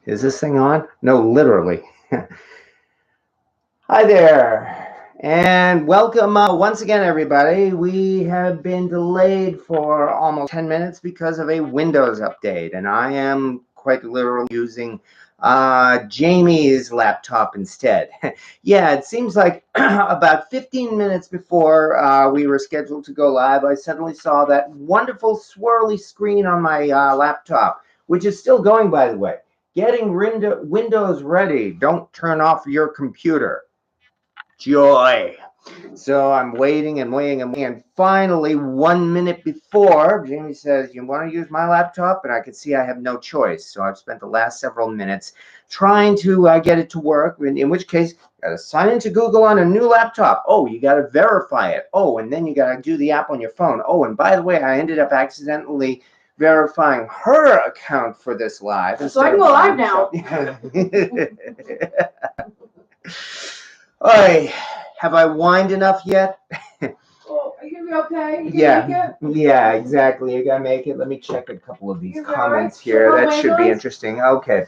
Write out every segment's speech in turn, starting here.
Is this thing on? No, literally. Hi there, and welcome once again, everybody. We have been delayed for almost 10 minutes because of a Windows update, and I am quite literally using Jamie's laptop instead. Yeah, it seems like about 15 minutes before we were scheduled to go live, I suddenly saw that wonderful swirly screen on my laptop, which is still going, by the way. Getting Windows ready. Don't turn off your computer. Joy. So I'm waiting and waiting and waiting. And finally, 1 minute before, Jamie says, "You want to use my laptop?" And I could see I have no choice. So I've spent the last several minutes trying to get it to work. In which case, got to sign into Google on a new laptop. Oh, you got to verify it. Oh, and then you got to do the app on your phone. Oh, and by the way, I ended up accidentally verifying her account for this live. So I can go live now. Oi, have I whined enough yet? Oh, are you gonna be okay? Yeah, exactly. You gotta make it. Let me check a couple of these comments right? here. That should be interesting. Okay.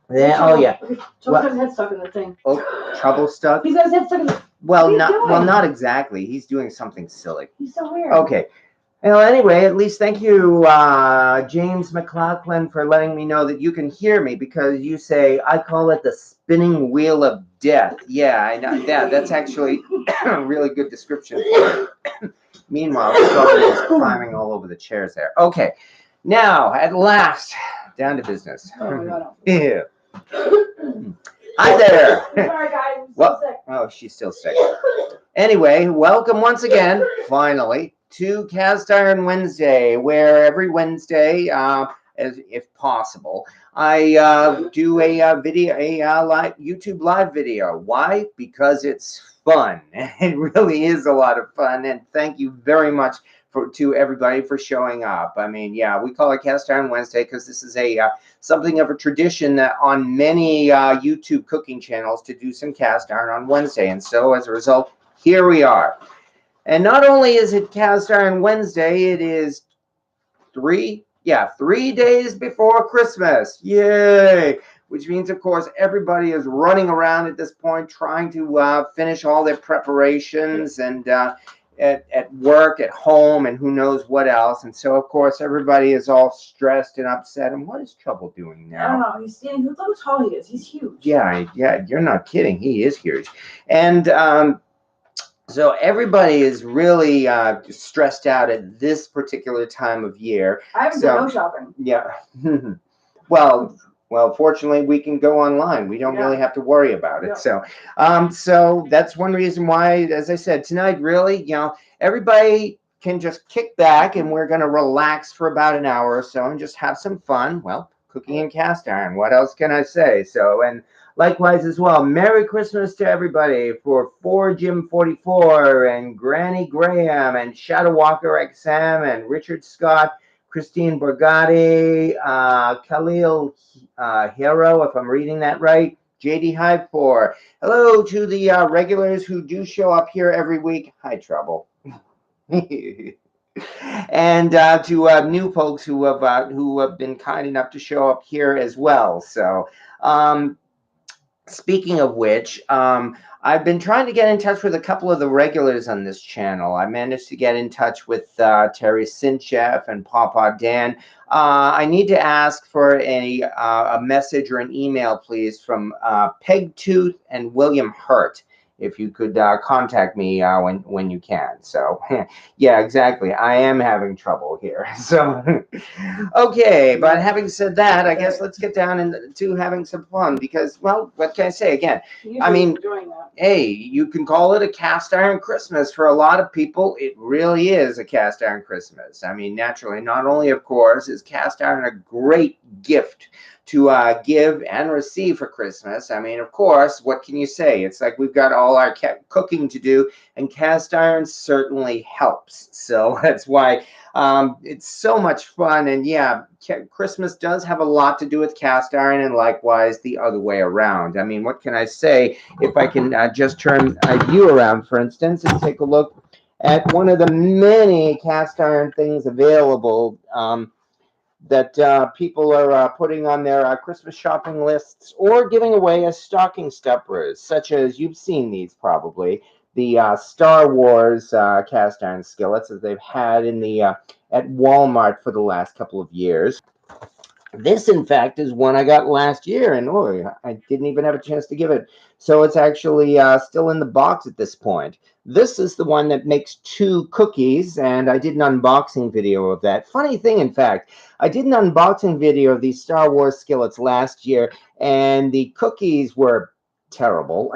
Then, oh yeah. Trouble got his head stuck in the thing. Oh, trouble stuck. He's got his head stuck in the. Well, not exactly. He's doing something silly. He's so weird. Okay. Well, anyway, at least thank you, James McLaughlin, for letting me know that you can hear me, because you say, I call it the spinning wheel of death. Yeah, I know. Yeah, that's actually a really good description. Meanwhile, Scotty is climbing all over the chairs there. Okay, now, at last, down to business. Oh my God. Yeah. Hi there. Sorry, guys. I'm Well, so sick. oh, she's still sick. Anyway, welcome once again, finally, to Cast Iron Wednesday, where every Wednesday, as if possible, I do a video, live YouTube live video. Why? Because it's fun. It really is a lot of fun, and thank you very much to everybody for showing up. I mean, yeah, we call it Cast Iron Wednesday because this is a something of a tradition that on many YouTube cooking channels to do some cast iron on Wednesday, and so as a result, here we are. And not only is it Cast Iron Wednesday, it is 3 days before Christmas. Yay! Which means, of course, everybody is running around at this point trying to finish all their preparations and at work, at home, and who knows what else. And so, of course, everybody is all stressed and upset. And what is Trouble doing now? I don't know. He's standing. Look how tall he is. He's huge. Yeah, you're not kidding. He is huge. And so everybody is really stressed out at this particular time of year. I haven't done no shopping. Yeah. Well, fortunately, we can go online. We don't really have to worry about it. Yeah. So that's one reason why, as I said, tonight, really, everybody can just kick back, and we're going to relax for about an hour or so and just have some fun. Well, cooking in cast iron. What else can I say? So, and likewise as well, Merry Christmas to everybody for Jim 44 and Granny Graham and Shadow Walker XM and Richard Scott, Christine Borgatti, Khalil Hero, if I'm reading that right, JD Hive 4. Hello to the regulars who do show up here every week. Hi, Trouble. And to new folks who have been kind enough to show up here as well. So, speaking of which, I've been trying to get in touch with a couple of the regulars on this channel. I managed to get in touch with Terry Sinchef and Papa Dan. I need to ask for a message or an email, please, from Pegtooth and William Hurt. If you could contact me when you can. So, yeah, exactly. I am having trouble here. So, okay. But having said that, I guess let's get down into having some fun because, well, what can I say? Again, I mean, hey, you can call it a cast iron Christmas. For a lot of people, it really is a cast iron Christmas. I mean, naturally, not only, of course, is cast iron a great gift to give and receive for Christmas. I mean, of course, what can you say? It's like we've got all our cooking to do, and cast iron certainly helps. So that's why it's so much fun. And yeah, Christmas does have a lot to do with cast iron, and likewise the other way around. I mean, what can I say? If I can just turn you around, for instance, and take a look at one of the many cast iron things available. that people are putting on their Christmas shopping lists or giving away as stocking stuffers, such as you've seen these probably, the Star Wars cast iron skillets that they've had in the at Walmart for the last couple of years. This, in fact, is one I got last year, and oh, I didn't even have a chance to give it. So it's actually still in the box at this point. This is the one that makes two cookies, and I did an unboxing video of that. Funny thing, in fact, I did an unboxing video of these Star Wars skillets last year, and the cookies were terrible.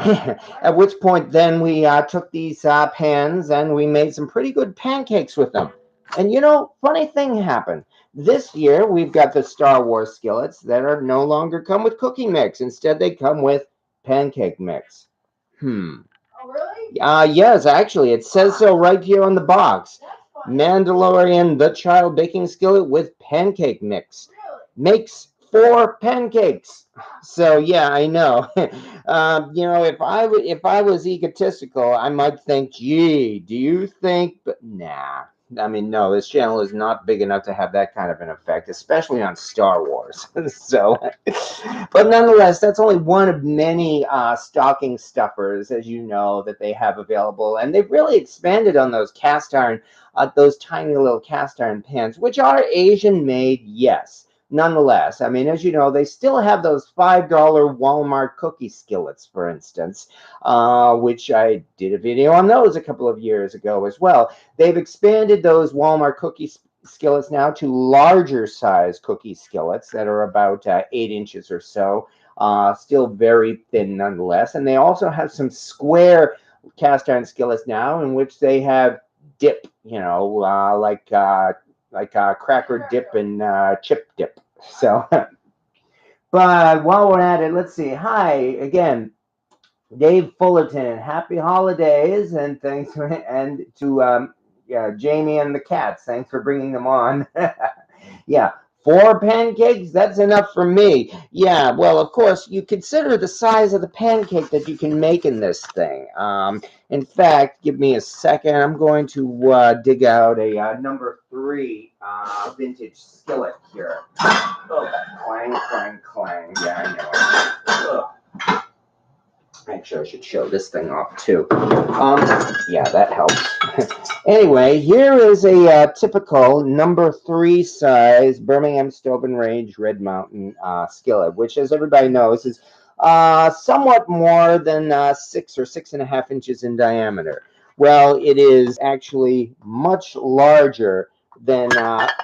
At which point, then we took these pans and we made some pretty good pancakes with them. And you know, funny thing happened. This year, we've got the Star Wars skillets that are no longer come with cookie mix. Instead, they come with pancake mix. Oh, really? Yes, actually, it says so right here on the box. Mandalorian, the child baking skillet with pancake mix. Really? Makes 4 pancakes. So yeah, I know. You know, if I was egotistical, I might think, gee, do you think? But nah. I mean, no, this channel is not big enough to have that kind of an effect, especially on Star Wars. So, but nonetheless, that's only one of many stocking stuffers, as you know, that they have available. And they've really expanded on those cast iron, those tiny little cast iron pans, which are Asian made, yes. Nonetheless, I mean, as you know, they still have those $5 Walmart cookie skillets, for instance, which I did a video on those a couple of years ago as well. They've expanded those Walmart cookie skillets now to larger size cookie skillets that are about 8 inches or so, still very thin nonetheless. And they also have some square cast iron skillets now in which they have dip, you know, like cracker dip and chip dip. So, but while we're at it, let's see. Hi again, Dave Fullerton. Happy holidays, and thanks for, and to yeah, Jamie and the cats. Thanks for bringing them on. Yeah. 4 pancakes, that's enough for me. Yeah, well, of course, you consider the size of the pancake that you can make in this thing. In fact, give me a second. I'm going to dig out a number 3 vintage skillet here. Oh, clang, clang, clang. Yeah, I know it. Ugh. Actually, I should show this thing off too. Yeah, that helps. Anyway, here is a typical number 3 size Birmingham Stove and Range Red Mountain skillet, which, as everybody knows, is somewhat more than 6 or 6.5 inches in diameter. Well, it is actually much larger than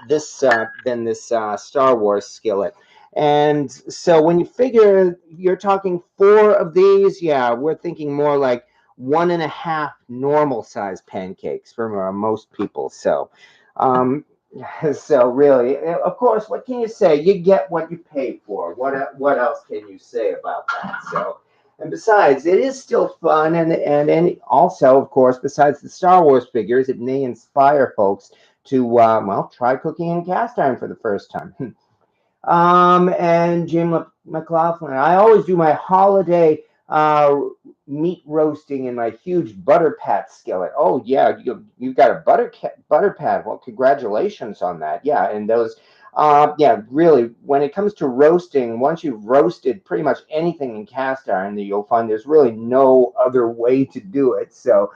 this Star Wars skillet. And so when you figure you're talking 4 of these, yeah, we're thinking more like 1.5 normal size pancakes for most people. So, so really, of course, what can you say? You get what you pay for. What else can you say about that? So, and besides, it is still fun, and also, of course, besides the Star Wars figures, it may inspire folks to well, try cooking in cast iron for the first time. And Jim McLaughlin. I always do my holiday meat roasting in my huge butter pat skillet. Oh yeah, you've got a butter pat. Well, congratulations on that. Yeah, and those. Yeah, really, when it comes to roasting, once you've roasted pretty much anything in cast iron, you'll find there's really no other way to do it. So,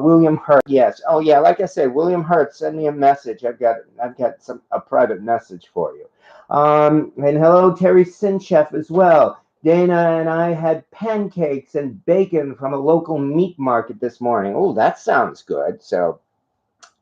William Hurt, yes. Oh yeah, like I said, William Hurt, send me a message. I've got a private message for you. And hello, Terry Sinchef as well. Dana and I had pancakes and bacon from a local meat market this morning. Oh, that sounds good. So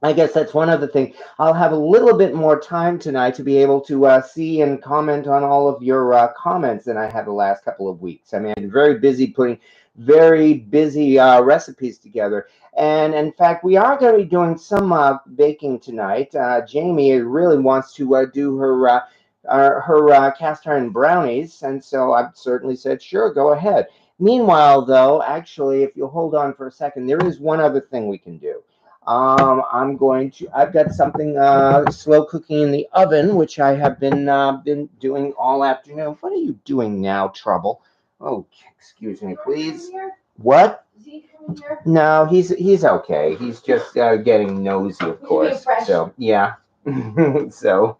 I guess that's one other thing. I'll have a little bit more time tonight to be able to see and comment on all of your comments than I had the last couple of weeks. I mean, I'm very busy putting very busy recipes together. And in fact, we are going to be doing some baking tonight. Jamie really wants to do her cast iron brownies, and so I've certainly said, sure, go ahead. Meanwhile, though, actually, if you'll hold on for a second, there is one other thing we can do. I've got something slow cooking in the oven, which I have been doing all afternoon. What are you doing now, Trouble? Oh, excuse me, please. What? Is he coming here? No, he's okay. He's just getting nosy, of course. So yeah. So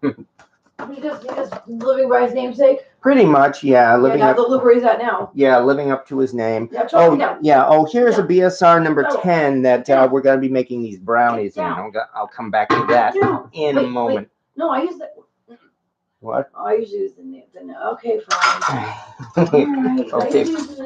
He's just living by his namesake. Pretty much, yeah. Yeah, now look where he's at now. Yeah, living up to his name. Yeah, choke him down. Yeah. Oh, here's a Down. BSR number No. 10 that No. we're going to be making these brownies in. Down. I'll come back to that No. in a Wait, moment. No, I use that. What? Oh, I usually use the nail. Okay, fine. Alright, Okay. I use the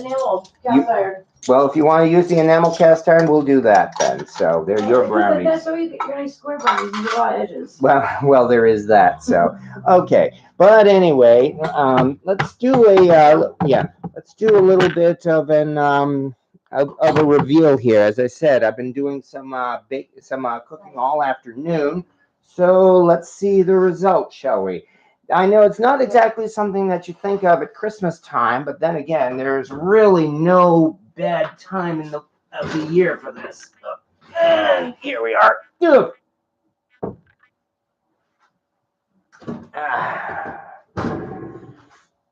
nail cast iron. Well, if you want to use the enamel cast iron, we'll do that then. So they're your brownies. That's so you get your nice square brownies and a lot of edges. Well, there is that. So, okay. But anyway, let's do let's do a little bit of an of a reveal here. As I said, I've been doing some cooking all afternoon. So let's see the result, shall we? I know it's not exactly something that you think of at Christmas time, but then again, there's really no bad time of the year for this. And here we are.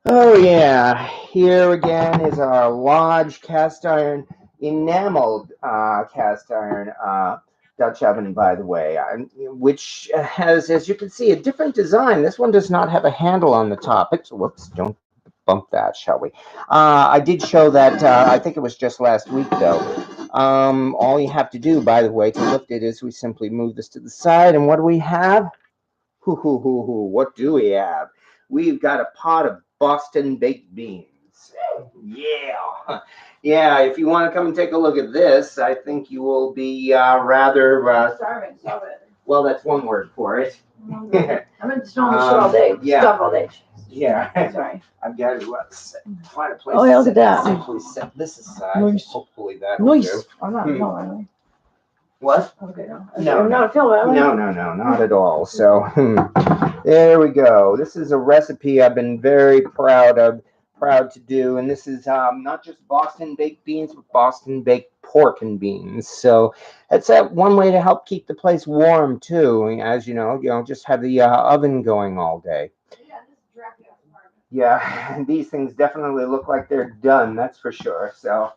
Oh yeah, here again is our large cast iron, enameled cast iron Dutch oven, by the way, which has, as you can see, a different design. This one does not have a handle on the top. Whoops, don't bump that, shall we? I did show that, I think it was just last week, though. All you have to do, by the way, to lift it is we simply move this to the side, and what do we have? What do we have? We've got a pot of Boston baked beans. Yeah. Yeah, if you want to come and take a look at this, I think you will be rather... Starving, stop it. Well, that's one word for it. I've been snowing shit all day. Yeah. Stuff all day. Yeah. Sorry. I've got to find a place Oh, yeah, look at that. Simply set this aside. Nice. Hopefully that will do. Nice. I'm not filming. What? Okay, no. No, I'm not filming. No, not at all. So there we go. This is a recipe I've been very proud to do, and this is not just Boston baked beans, but Boston baked pork and beans. So it's one way to help keep the place warm too. As you know, just have the oven going all day. Yeah, this is drafty off the apartment. Yeah, these things definitely look like they're done. That's for sure. So.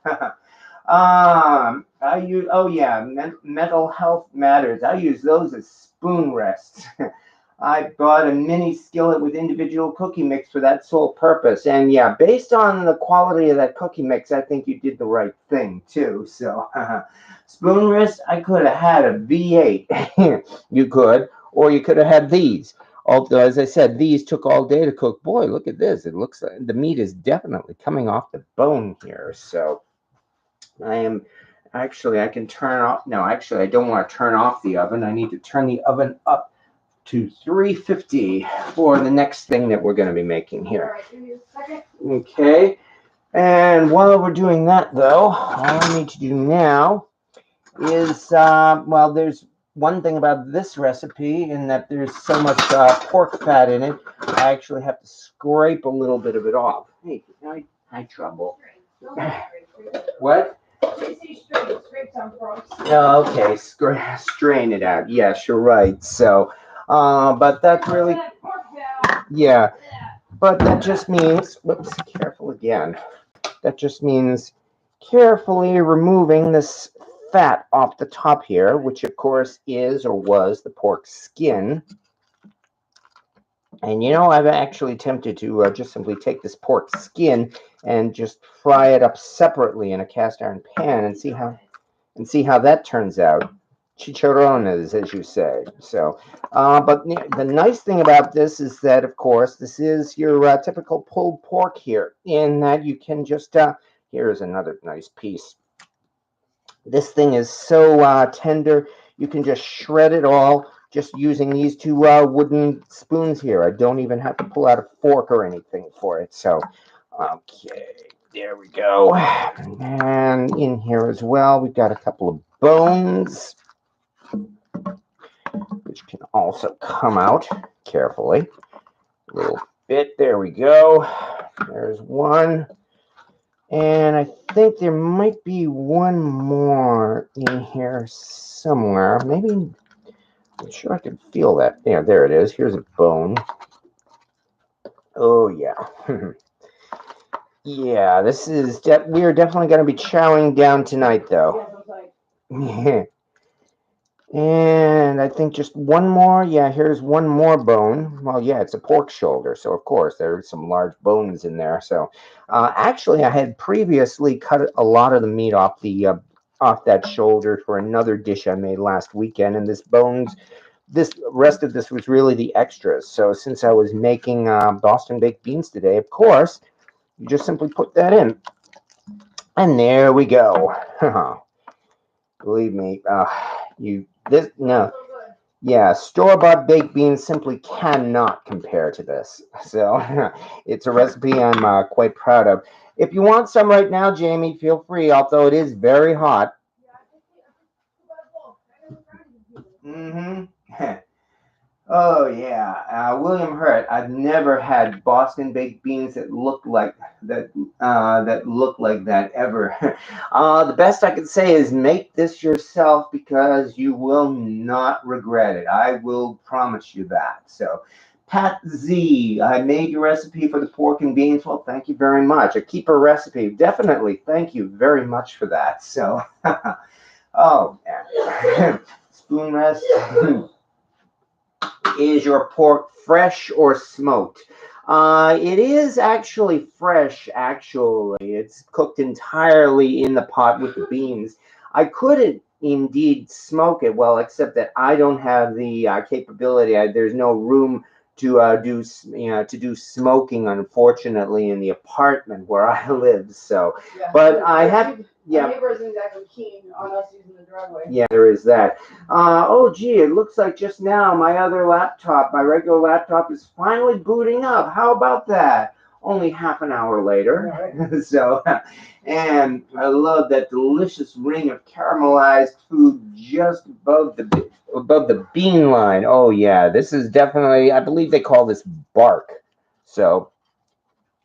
Mental health matters. I use those as spoon rests. I bought a mini skillet with individual cookie mix for that sole purpose. And yeah, based on the quality of that cookie mix, I think you did the right thing too. So spoon rest, I could have had a V8. You could, or you could have had these. Although, as I said, these took all day to cook. Boy, look at this. It looks like the meat is definitely coming off the bone here. So I can turn off. No, actually, I don't want to turn off the oven. I need to turn the oven up to 350 for the next thing that we're going to be making here. All right, give me a second. Okay. And while we're doing that, though, all I need to do now is, there's one thing about this recipe in that there's so much pork fat in it. I actually have to scrape a little bit of it off. Hey, I had trouble. What? Oh, okay, strain it out. Yes, you're right. So, but that really, yeah, but that just means, whoops, careful again. That just means carefully removing this fat off the top here, which of course is or was the pork skin. And I've actually attempted to just simply take this pork skin and just fry it up separately in a cast iron pan and see how that turns out. Chicharrones, as you say. So, but the nice thing about this is that, of course, this is your typical pulled pork here, in that you can just, here's another nice piece. This thing is so tender, you can just shred it all just using these two wooden spoons here. I don't even have to pull out a fork or anything for it. So, okay, there we go. And in here as well, we've got a couple of bones, which can also come out carefully. A little bit. There we go. There's one. And I think there might be one more in here somewhere. Maybe, I'm sure I can feel that. Yeah, there it is. Here's a bone. Oh, yeah. Yeah, this is, we are definitely going to be chowing down tonight, though. Yeah, And I think just one more. Yeah, here's one more bone. Well, yeah, it's a pork shoulder, so of course there's some large bones in there. So, actually, I had previously cut a lot of the meat off that shoulder for another dish I made last weekend, and this rest of this was really the extras. So, since I was making Boston baked beans today, of course, you just simply put that in, and there we go. Believe me, you this no. Yeah, store-bought baked beans simply cannot compare to this. So it's a recipe I'm quite proud of. If you want some right now, Jamie, feel free, although it is very hot. Mm-hmm. Oh yeah, William Hurt. I've never had Boston baked beans that look like that. That look like that ever. The best I can say is make this yourself because you will not regret it. I will promise you that. So, Pat Z, I made your recipe for the pork and beans. Well, thank you very much. A keeper recipe, definitely. Thank you very much for that. So, oh, spoon rest. Is your pork fresh or smoked? It is actually fresh, actually. It's cooked entirely in the pot with the beans. I could indeed smoke it, well, except that I don't have the capability. There's no room to to do smoking, unfortunately, in the apartment where I live. So, Yeah, but I have. Yeah. Yeah. My neighbor isn't exactly keen on us using the driveway. Yeah, there is that. Oh, gee, it looks like just now my other laptop, my regular laptop, is finally booting up. How about that? Only half an hour later. Yeah, right. So, and I love that delicious ring of caramelized food just above the bean line. Oh yeah, this is definitely. I believe they call this bark. So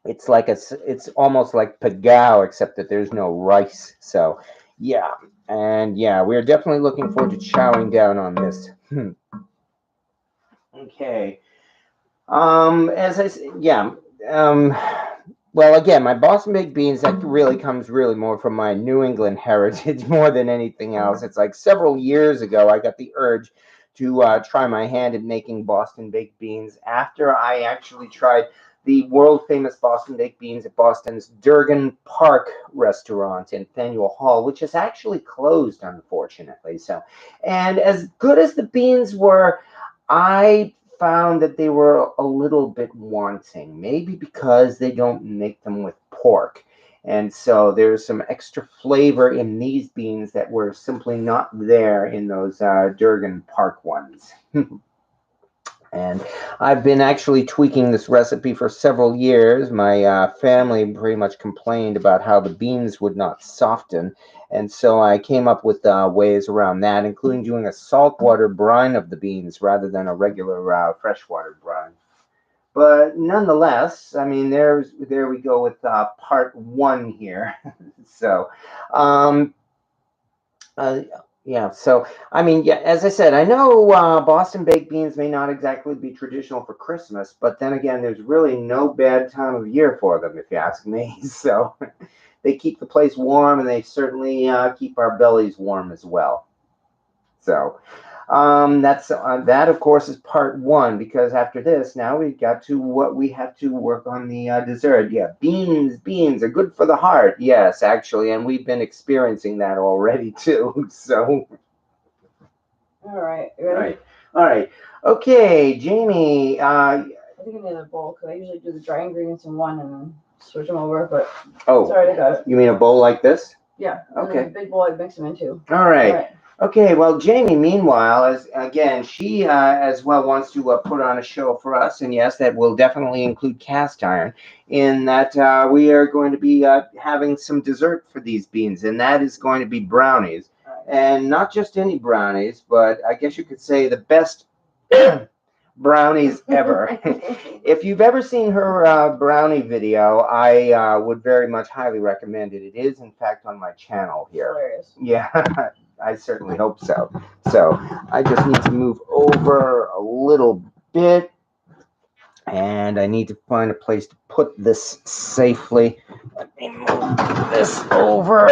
it's almost like pagao, except that there's no rice. So, yeah, and yeah, we're definitely looking forward to chowing down on this. Okay. As I said, yeah. Um, well, again, my Boston baked beans that really comes really more from my New England heritage more than anything else. It's like several years ago I got the urge to try my hand at making Boston baked beans after I actually tried the world famous Boston baked beans at Boston's Durgan Park restaurant in Faneuil Hall, which is actually closed, unfortunately. So, and as good as the beans were, I found that they were a little bit wanting, maybe because they don't make them with pork. And so there's some extra flavor in these beans that were simply not there in those Durgan Park ones. And I've been actually tweaking this recipe for several years. My family pretty much complained about how the beans would not soften. And so I came up with ways around that, including doing a saltwater brine of the beans rather than a regular freshwater brine. But nonetheless, I mean, there we go with part one here. So, um, uh, yeah, so I mean, yeah, as I said, I know Boston baked beans may not exactly be traditional for Christmas, but then again, there's really no bad time of year for them, if you ask me. So they keep the place warm, and they certainly keep our bellies warm as well. So that, of course, is part one. Because after this, now we got to what we have to work on the dessert. Yeah, beans are good for the heart. Yes, actually, and we've been experiencing that already too. So, All right. You all ready? right, all right, okay, Jamie. I think I need a bowl because I usually do the dry ingredients in one and then switch them over. But Oh, sorry, I got it. you mean a bowl like this? Yeah. Okay. A big bowl I mix them into. All right. All right. Okay, well, Jamie, meanwhile, as again, she as well wants to put on a show for us, and yes, that will definitely include cast iron. In that we are going to be having some dessert for these beans, and that is going to be brownies, and not just any brownies, but I guess you could say the best brownies ever. If you've ever seen her brownie video, I would very much highly recommend it. It is, in fact, on my channel here. Hilarious. Yeah. I certainly hope so. So I just need to move over a little bit, and I need to find a place to put this safely. Let me move this over.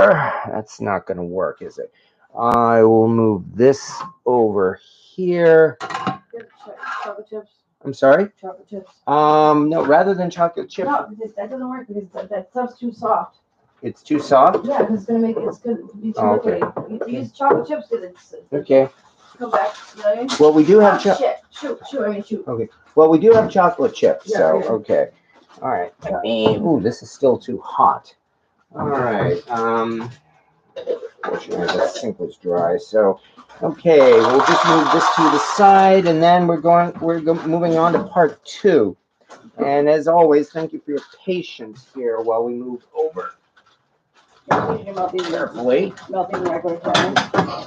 That's not going to work, is it? I will move this over here. Get chocolate chips. I'm sorry? Chocolate chips. No, rather than chocolate chip. No, because that doesn't work because that stuff's too soft. It's too soft? Yeah, because it's gonna be too okay. liquidy. You use chocolate chips because it's Okay. come back. You know what I mean? Well, we do have Shoot. Okay. Well, we do have chocolate chips, Yeah, so yeah. okay. All right. Ooh, this is still too hot. All right. Fortunately, the sink was dry, so okay. We'll just move this to the side, and then we're moving on to part 2. And as always, thank you for your patience here while we move over carefully.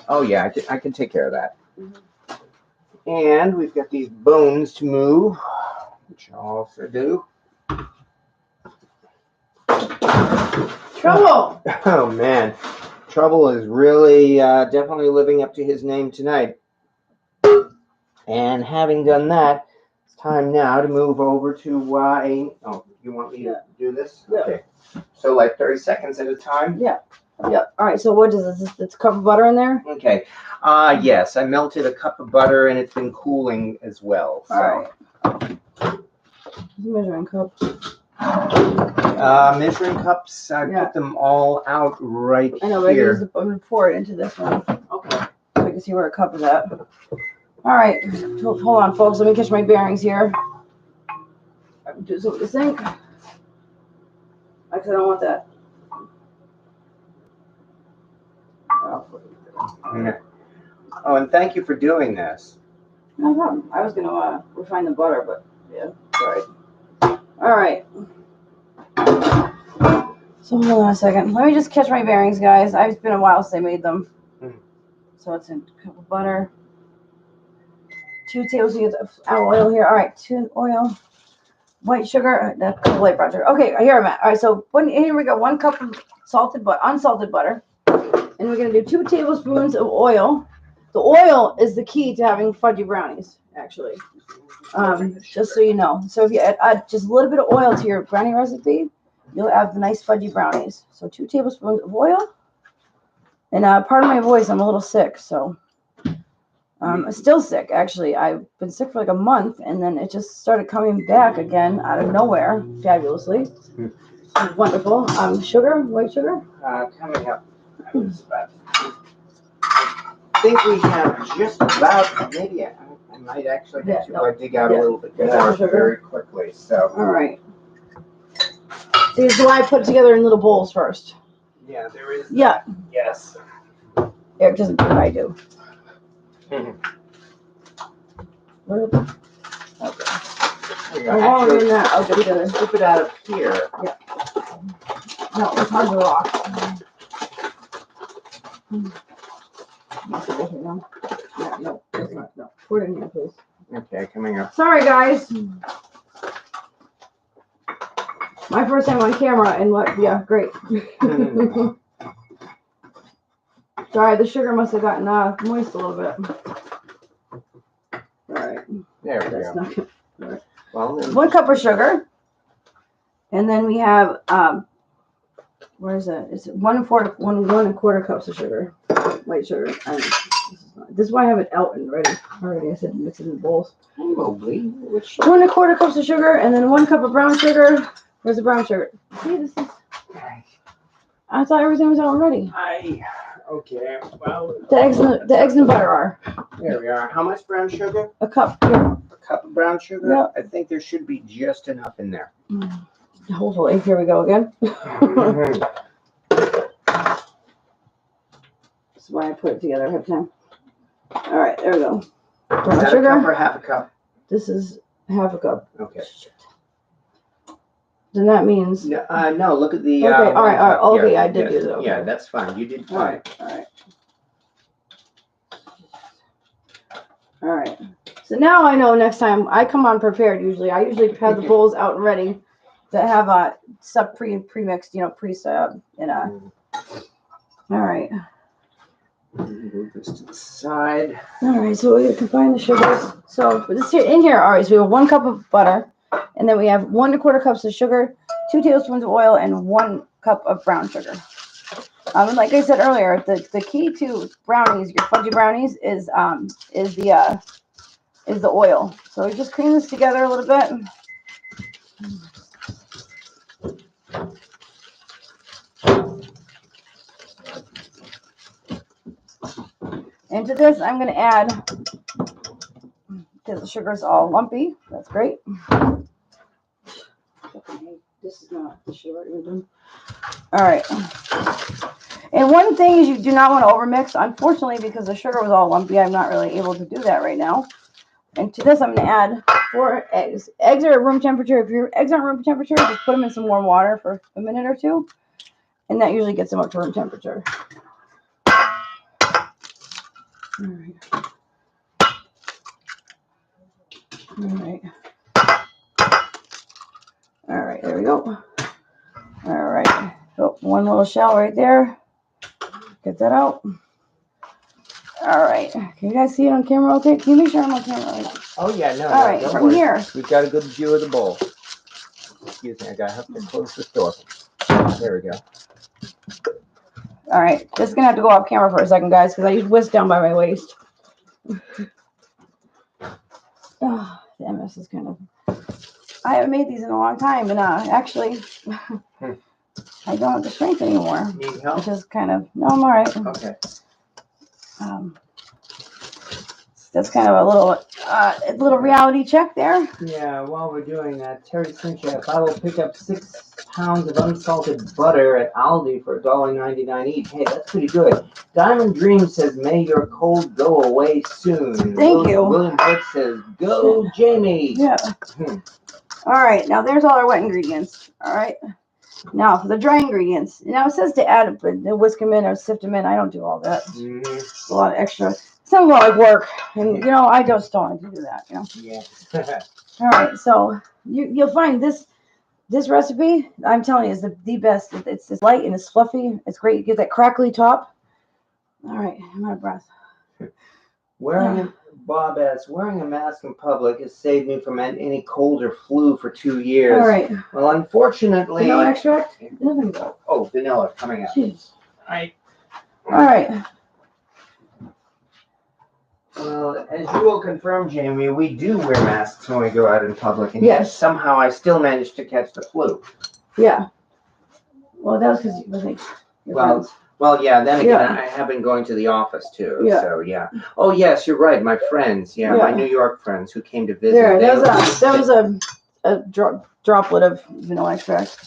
Oh yeah, I can take care of that. And we've got these bones to move, which I'll also do. Trouble. Oh man, Trouble is really definitely living up to his name tonight. And having done that, it's time now to move over to oh, you want me to do this? Yeah. Okay. So like 30 seconds at a time? Yeah. Yep. All right. So what is this? It's a cup of butter in there? Okay. Yes, I melted a cup of butter and it's been cooling as well. So. All right. Measuring cup. Measuring cups, I put them all out right I know, but here. I'm going to pour it into this one. Okay. So I can see where a cup is at. All right. Hold on, folks. Let me catch my bearings here. Do some of the sink. Actually, I don't want that. Oh, and thank you for doing this. No problem. I was going to refine the butter, but yeah, sorry. All right. So hold on a second. Let me just catch my bearings, guys. It's been a while since I made them. So it's a cup of butter. 2 tablespoons of oil here. All right, 2 oil. White sugar, light brown sugar. Okay, here I'm at. All right, so here we go. 1 cup of unsalted butter. And we're going to do 2 tablespoons of oil. The oil is the key to having fudgy brownies, actually. Just so you know. So if you add just a little bit of oil to your brownie recipe, you'll have the nice fudgy brownies. So 2 tablespoons of oil. And pardon my voice, I'm a little sick, so I'm still sick, actually. I've been sick for like a month, and then it just started coming back again out of nowhere, fabulously. Wonderful. Sugar, white sugar? Coming up. I think we have just about, maybe I might actually have to dig out a little bit more very quickly. So. All right. See, this is why I put it together in little bowls first. Yeah, there is. Yeah. Yes. Eric doesn't do what I do. Okay. Longer than that. I'll get together. Flip it out of here. Yeah. No, it's hard to rock. No. Pour it in here, please. Okay, coming up. Sorry, guys. My first time on camera, and what? Yeah, great. Sorry, the sugar must have gotten moist a little bit. All right. There we go. Not good. All right. Well, 1 cup of sugar, and then we have where is it? It's 1 1/4 cups of sugar, white sugar. This is why I have it out and ready already. I said mix it in bowls. 1 1/4 cups of sugar, and then 1 cup of brown sugar. Where's the brown sugar? See, this is. I thought everything was out already. Okay. Well, the eggs and butter are. There we are. How much brown sugar? A cup. Here. A cup of brown sugar? Yeah. I think there should be just enough in there. Hopefully. Here we go again. That's why I put it together ahead of time. All right, there we go. Brown sugar? A cup or half a cup? This is half a cup. Okay. Then that means. No, look at the. Okay, all right. Okay, I did use it. Okay. Yeah, that's fine. You did fine. All right. So now I know next time I come on prepared. Usually, I have the bowls out and ready that have stuff pre-mixed, pre-sub and All right. Move this to the side. All right. So we combine the sugars. So for this here in here, all right. So we have 1 cup of butter. And then we have 1 1/4 cups of sugar, 2 tablespoons of oil, and 1 cup of brown sugar. And like I said earlier, the key to brownies, your fudgy brownies, is the oil. So we just cream this together a little bit. Into this, I'm going to add, because the sugar is all lumpy. That's great. This is not the sugar already done. All right. And one thing is you do not want to overmix. Unfortunately, because the sugar was all lumpy, I'm not really able to do that right now. And to this, I'm going to add 4 eggs. Eggs are at room temperature. If your eggs aren't room temperature, just put them in some warm water for a minute or two. And that usually gets them up to room temperature. All right. All right. All right, there we go. All right. So one little shell right there. Get that out. All right. Can you guys see it on camera okay? Can you make sure I'm on camera right now? Oh, yeah, no. All right, from here. We've got a good view of the bowl. Excuse me, I have to close the door. There we go. All right. This is going to have to go off camera for a second, guys, because I use whisk down by my waist. Oh, the MS is kind of... I haven't made these in a long time, and actually, I don't have the strength anymore. Need help? Which is kind of... No, I'm all right. Okay. That's kind of a little reality check there. Yeah, while we're doing that, Terry Sinchef, I will pick up 6 pounds of unsalted butter at Aldi for $1.99 each. Hey, that's pretty good. Diamond Dream says, may your cold go away soon. Thank you. William Hood says, go Jamie. Yeah. All right, now there's all our wet ingredients. All right. Now for the dry ingredients. Now it says to add whisk them in or sift them in. I don't do all that. It's a lot of extra. Sounds a lot like work, and you know I just don't like to do that. You know. Yeah. All right, so you'll find this recipe. I'm telling you, is the best. It's light and it's fluffy. It's great. You get that crackly top. All right, I'm out of breath. Bob asks, wearing a mask in public has saved me from any cold or flu for 2 years. All right. Well, unfortunately. Vanilla extract. Oh, vanilla coming out. Jeez. All right. Well, as you will confirm, Jamie, we do wear masks when we go out in public, and yes, somehow I still managed to catch the flu. Yeah. Well, that was because you think. Well, yeah. Then again, I have been going to the office too. Yeah. So yeah. Oh yes, you're right. My friends, my New York friends who came to visit. Yeah, that was a droplet of vanilla extract.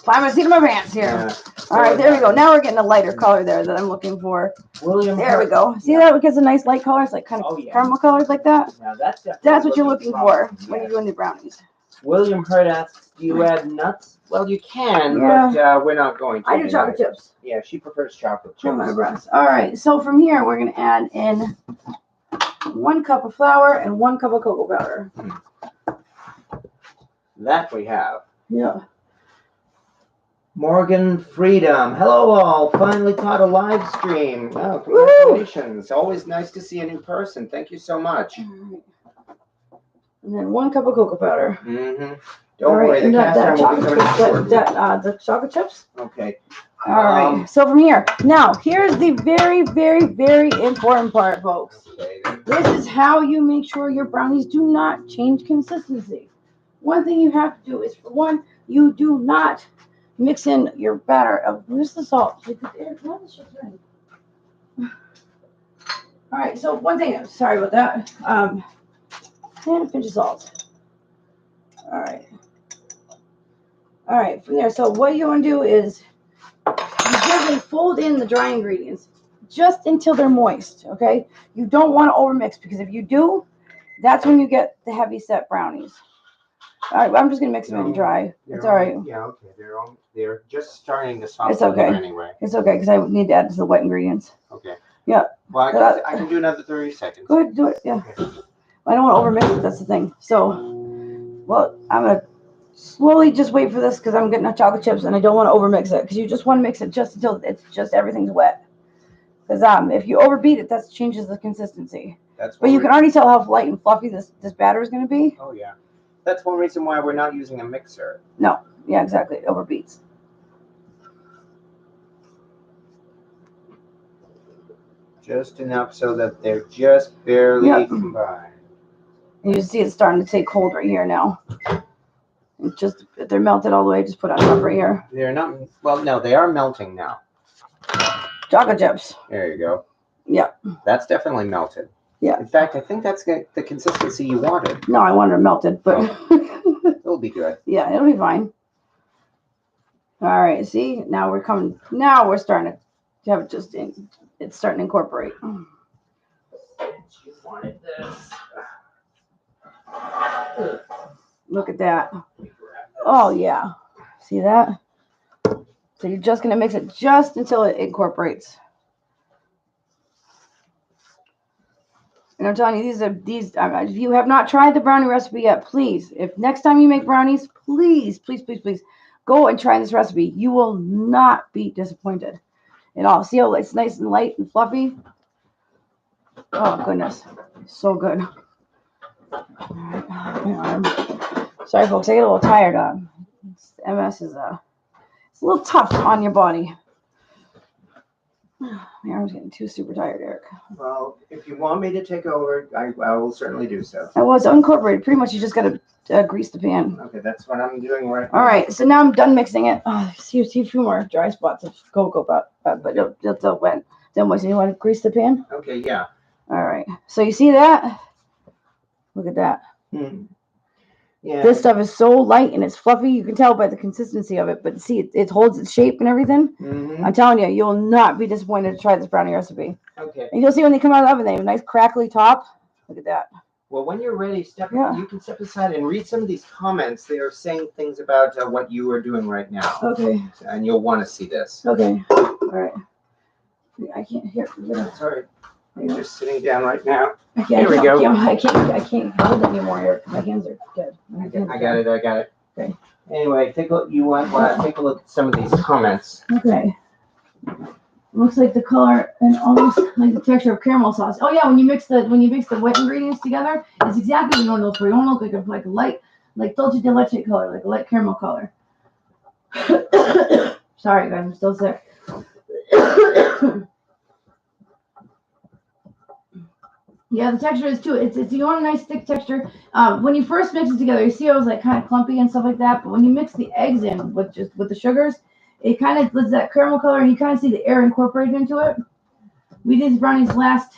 Find my seat in my pants here. Yeah. All right, there we go. Now we're getting a lighter color there that I'm looking for. There we go. See that? Because a nice light color. It's like kind of caramel colors like that. Now that's what you're looking for when you're doing the brownies. William Hurt asks, do you add nuts? Well, you can, but we're not going to. I do chocolate chips. Yeah, she prefers chocolate chips. My breast. All right, so from here, we're going to add in 1 cup of flour and 1 cup of cocoa powder. That we have. Yeah. Morgan Freedom. Hello, all. Finally caught a live stream. Oh, congratulations. Woo! Always nice to see a new person. Thank you so much. And then 1 cup of cocoa powder. Don't worry, the cast iron will be coming shortly. The chocolate chips? Okay. All right. So from here. Now, here's the very, very, very important part, folks. Okay. This is how you make sure your brownies do not change consistency. One thing you have to do is, for one, you do not mix in your batter. Where's the salt? All right. So one thing. Sorry about that. And a pinch of salt. All right. All right. From there. So what you want to do is you gently fold in the dry ingredients just until they're moist. Okay. You don't want to overmix, because if you do, that's when you get the heavy set brownies. All right, I'm just gonna mix them in dry. It's all right. Yeah, okay. They're just starting to soften. It's okay. Anyway. It's okay, because I need to add to the wet ingredients. Okay. Yeah. Well, I can do another 30 seconds. Go ahead, do it. Yeah. Okay. I don't want to overmix it. That's the thing. So, well, I'm gonna slowly just wait for this, because I'm getting the chocolate chips and I don't want to overmix it, because you just want to mix it just until it's just everything's wet. Because if you overbeat it, that changes the consistency. But you can already tell how light and fluffy this batter is going to be. Oh yeah. That's one reason why we're not using a mixer. No. Yeah, exactly. It overbeats. Just enough so that they're just barely combined. You see it's starting to take hold right here now. Just if they're melted all the way, just put on top right here. They're not, well, no, they are melting now. Chocolate chips. There you go. Yeah. That's definitely melted. Yeah. In fact, I think that's the consistency you wanted. No, I wanted it melted, but it'll be good. Yeah, it'll be fine. All right, see, now we're coming. Now we're starting to have it just in. It's starting to incorporate. You wanted this. Look at that. Oh yeah, see that? So you're just gonna mix it just until it incorporates. And I'm telling you, these. If you have not tried the brownie recipe yet, please, if next time you make brownies, please, please, please, please, go and try this recipe. You will not be disappointed at all. See how it's nice and light and fluffy? Oh goodness, so good. Sorry, folks, I get a little tired. MS is it's a little tough on your body. My arm's getting too super tired, Eric. Well, if you want me to take over, I will certainly do so. I was unincorporated. Pretty much, you just got to grease the pan. Okay, that's what I'm doing right now. All right, so now I'm done mixing it. See a few more dry spots of cocoa, but it'll wet. Then what? So you want to grease the pan? Okay, yeah. All right. So you see that? Look at that. Yeah. This stuff is so light and it's fluffy. You can tell by the consistency of it, but see, it holds its shape and everything. I'm telling you, you'll not be disappointed to try this brownie recipe. Okay. And you'll see when they come out of the oven, they have a nice crackly top. Look at that. Well, when you're ready, you can step aside and read some of these comments. They are saying things about what you are doing right now. Okay. And you'll want to see this. Okay. All right. I can't hear. Sorry. I'm just sitting down right now. Here we go. I can't hold it anymore here. My hands are dead. I got it. Okay. Anyway, you want to take a look at some of these comments. Okay. Looks like the color and almost like the texture of caramel sauce. Oh yeah, when you mix the wet ingredients together, it's exactly what you want to look for. You want to look like a light, like dulce de leche color, like a light caramel color. Sorry guys, I'm still sick. Yeah, the texture is too. It's you want a nice thick texture. When you first mix it together, you see it was like kind of clumpy and stuff like that. But when you mix the eggs in with the sugars, it kind of gives that caramel color, and you kind of see the air incorporated into it. We did these brownies last.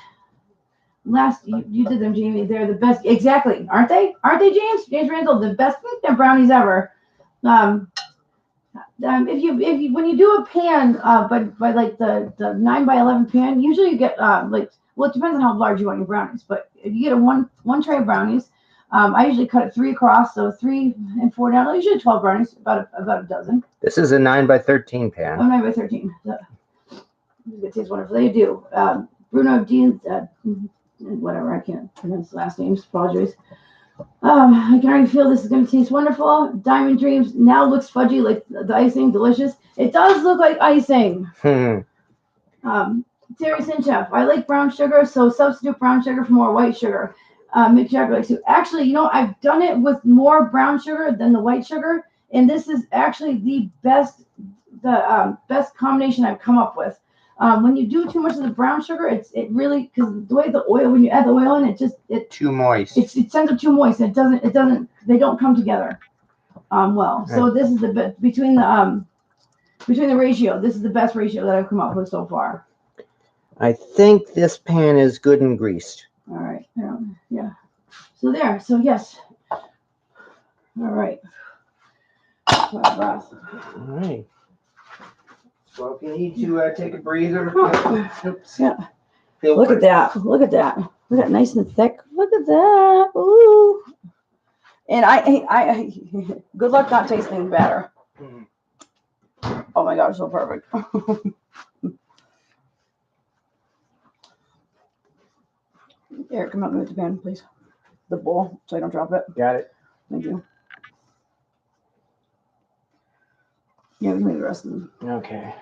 You did them, Jamie. They're the best. Exactly, aren't they? Aren't they, James? James Randall, the best brownies ever. If you when you do a pan, by like the 9x11 pan, usually you get well, it depends on how large you want your brownies, but if you get a one tray of brownies, I usually cut it 3 across, so 3 and 4 down. Usually 12 brownies, about a dozen. This is a 9x13 pan. Oh, 9x13. It tastes wonderful. They do. Bruno Jeans, whatever, I can't pronounce the last names. Apologize. I can already feel this is going to taste wonderful. Diamond Dreams now looks fudgy, like the icing, delicious. It does look like icing. Terry Sinchef, I like brown sugar, so substitute brown sugar for more white sugar. Make chocolate soup. Actually, I've done it with more brown sugar than the white sugar, and this is actually the best combination I've come up with. When you do too much of the brown sugar, it really, because the way the oil, when you add the oil in, it too moist. It sends it too moist. And it doesn't. They don't come together. Well. So this is the between the ratio. This is the best ratio that I've come up with so far. I think this pan is good and greased. All right. Yeah. So there. So yes. All right. All right. Well, if you need to take a breather. Oops. Yeah. Look at that. Look at that. Look at that, nice and thick. Look at that. Ooh. And I good luck not tasting better. Oh my gosh, so perfect. Eric, come out and move the pan, please. The bowl, so I don't drop it. Got it. Thank you. Yeah, we can make the rest of them. Okay.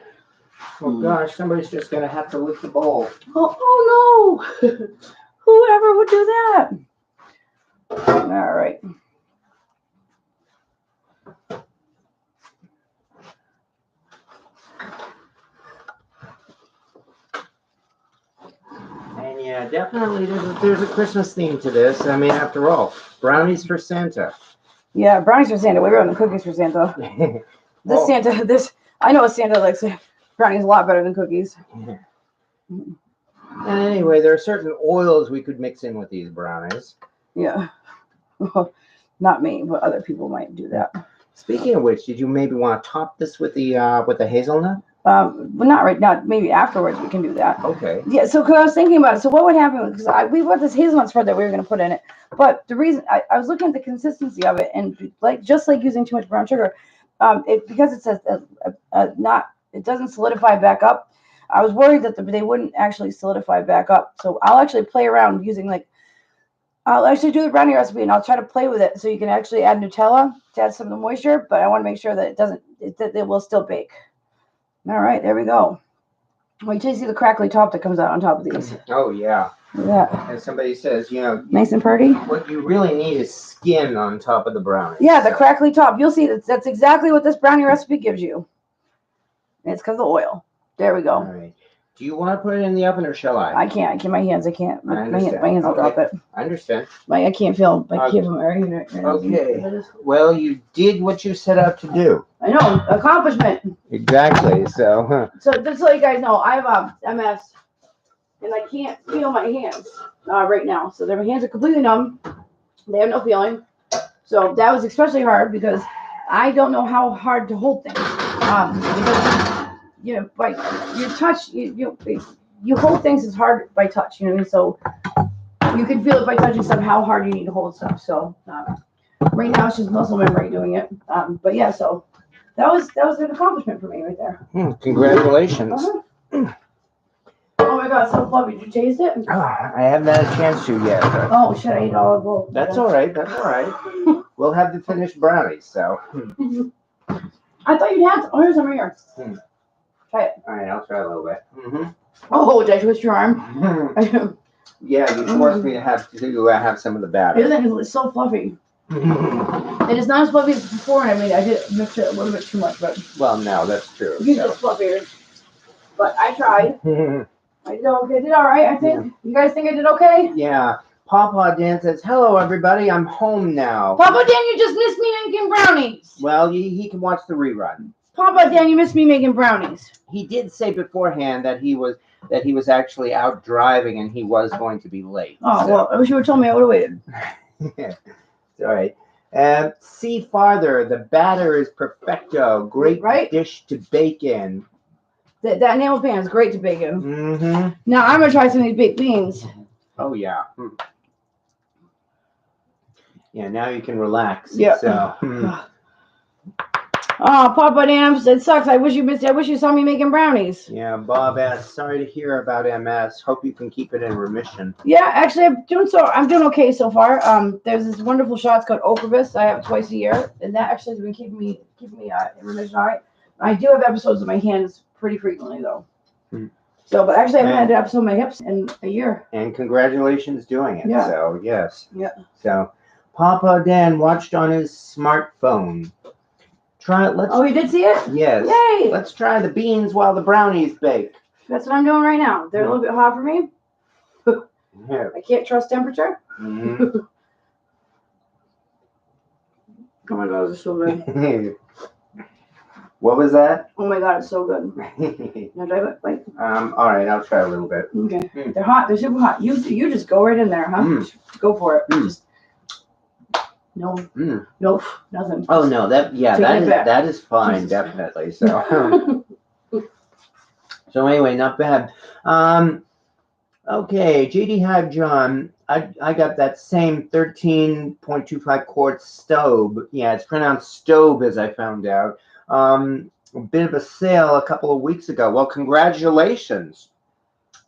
Oh gosh, somebody's just gonna have to lift the bowl. Oh no! Whoever would do that? All right. definitely there's a Christmas theme to this. I mean, after all, brownies for Santa. Yeah, brownies for Santa. We were on the cookies for Santa. Well, I know Santa likes brownies a lot better than cookies. and anyway, there are certain oils we could mix in with these brownies. Yeah. Well, not me, but other people might do that. Speaking of which, did you maybe want to top this with the hazelnut? But not right now. Maybe afterwards we can do that. Okay. Yeah. So, cause I was thinking about it. So, what would happen? Because we bought this hazelnut spread that we were going to put in it, but the reason I was looking at the consistency of it, and just like using too much brown sugar, because it says it doesn't solidify back up. I was worried that they wouldn't actually solidify back up. So I'll actually play around using I'll actually do the brownie recipe and I'll try to play with it so you can actually add Nutella to add some of the moisture, but I want to make sure that it will still bake. All right, there we go. Wait till you see the crackly top that comes out on top of these. Oh, yeah. Look at that. And somebody says, Nice and pretty. What you really need is skin on top of the brownies. Yeah, the crackly top. You'll see that's exactly what this brownie recipe gives you. And it's because of the oil. There we go. All right. Do you want to put it in the oven or shall I? I can't. My hands. I can't. My understand. hands will drop it. I understand. I can't feel. I can't feel Okay. Well, you did what you set out to do. I know. Accomplishment. Exactly. So. So just so you guys know, I have MS, and I can't feel my hands right now. So my hands are completely numb. They have no feeling. So that was especially hard because I don't know how hard to hold things. Because like your touch, you hold things is hard by touch. You know what I mean? So you can feel it by touching stuff how hard you need to hold stuff. So right now it's just muscle memory doing it. But yeah, so that was an accomplishment for me right there. Congratulations. Uh-huh. Oh my God, so fluffy. Did you taste it? I haven't had a chance to yet. Oh shit, I ate all of both. That's all right. That's all right. We'll have the finished brownies. So. I thought you'd have. Oh, here's some right here. Try it. All right, I'll try a little bit. Mm-hmm. Oh, did I twist your arm? Yeah, you forced me to have some of the batter. It's so fluffy. And it's not as fluffy as before, and I did mix it a little bit too much, but. Well, no, that's true. Usually it's fluffier. But I tried. I did okay. I did all right, I think. Yeah. You guys think I did okay? Yeah. Papa Dan says, "Hello, everybody. I'm home now." Papa Dan, you just missed me making brownies. Well, he can watch the rerun. Papa Dan, you missed me making brownies. He did say beforehand that he was actually out driving and he was going to be late. Oh, well, I wish you would have told me. I would have waited. All right. See farther. The batter is perfecto. Great dish to bake in. That enamel pan is great to bake in. Mm-hmm. Now I'm gonna try some of these baked beans. Oh yeah. Yeah. Now you can relax. Yeah. So. Oh, Papa Dan, it sucks. I wish you saw me making brownies. Yeah, Bob asks, sorry to hear about MS. Hope you can keep it in remission. Yeah, actually, I'm doing okay so far. There's this wonderful shot. It's called Ocrevus. I have it twice a year, and that actually has been keeping me in remission. All right. I do have episodes of my hands pretty frequently though. So, but actually, I haven't had an episode of my hips in a year. And congratulations doing it. Yeah. So yes. Yeah. So, Papa Dan watched on his smartphone. Oh, you did see it? Yes. Yay! Let's try the beans while the brownies bake. That's what I'm doing right now. They're a little bit hot for me. Yeah. I can't trust temperature. Mm-hmm. Oh my God, it's so good. What was that? Oh my God, it's so good. Now try it, like. All right, I'll try a little bit. Okay. They're hot. They're super hot. You just go right in there, huh? Just go for it. Just, no, nothing. Oh no, that is fine, Jesus. Definitely. So, so anyway, not bad. Okay, JD Hive John, I got that same 13.25 quart stove. Yeah, it's pronounced stove as I found out. A bit of a sale a couple of weeks ago. Well, congratulations.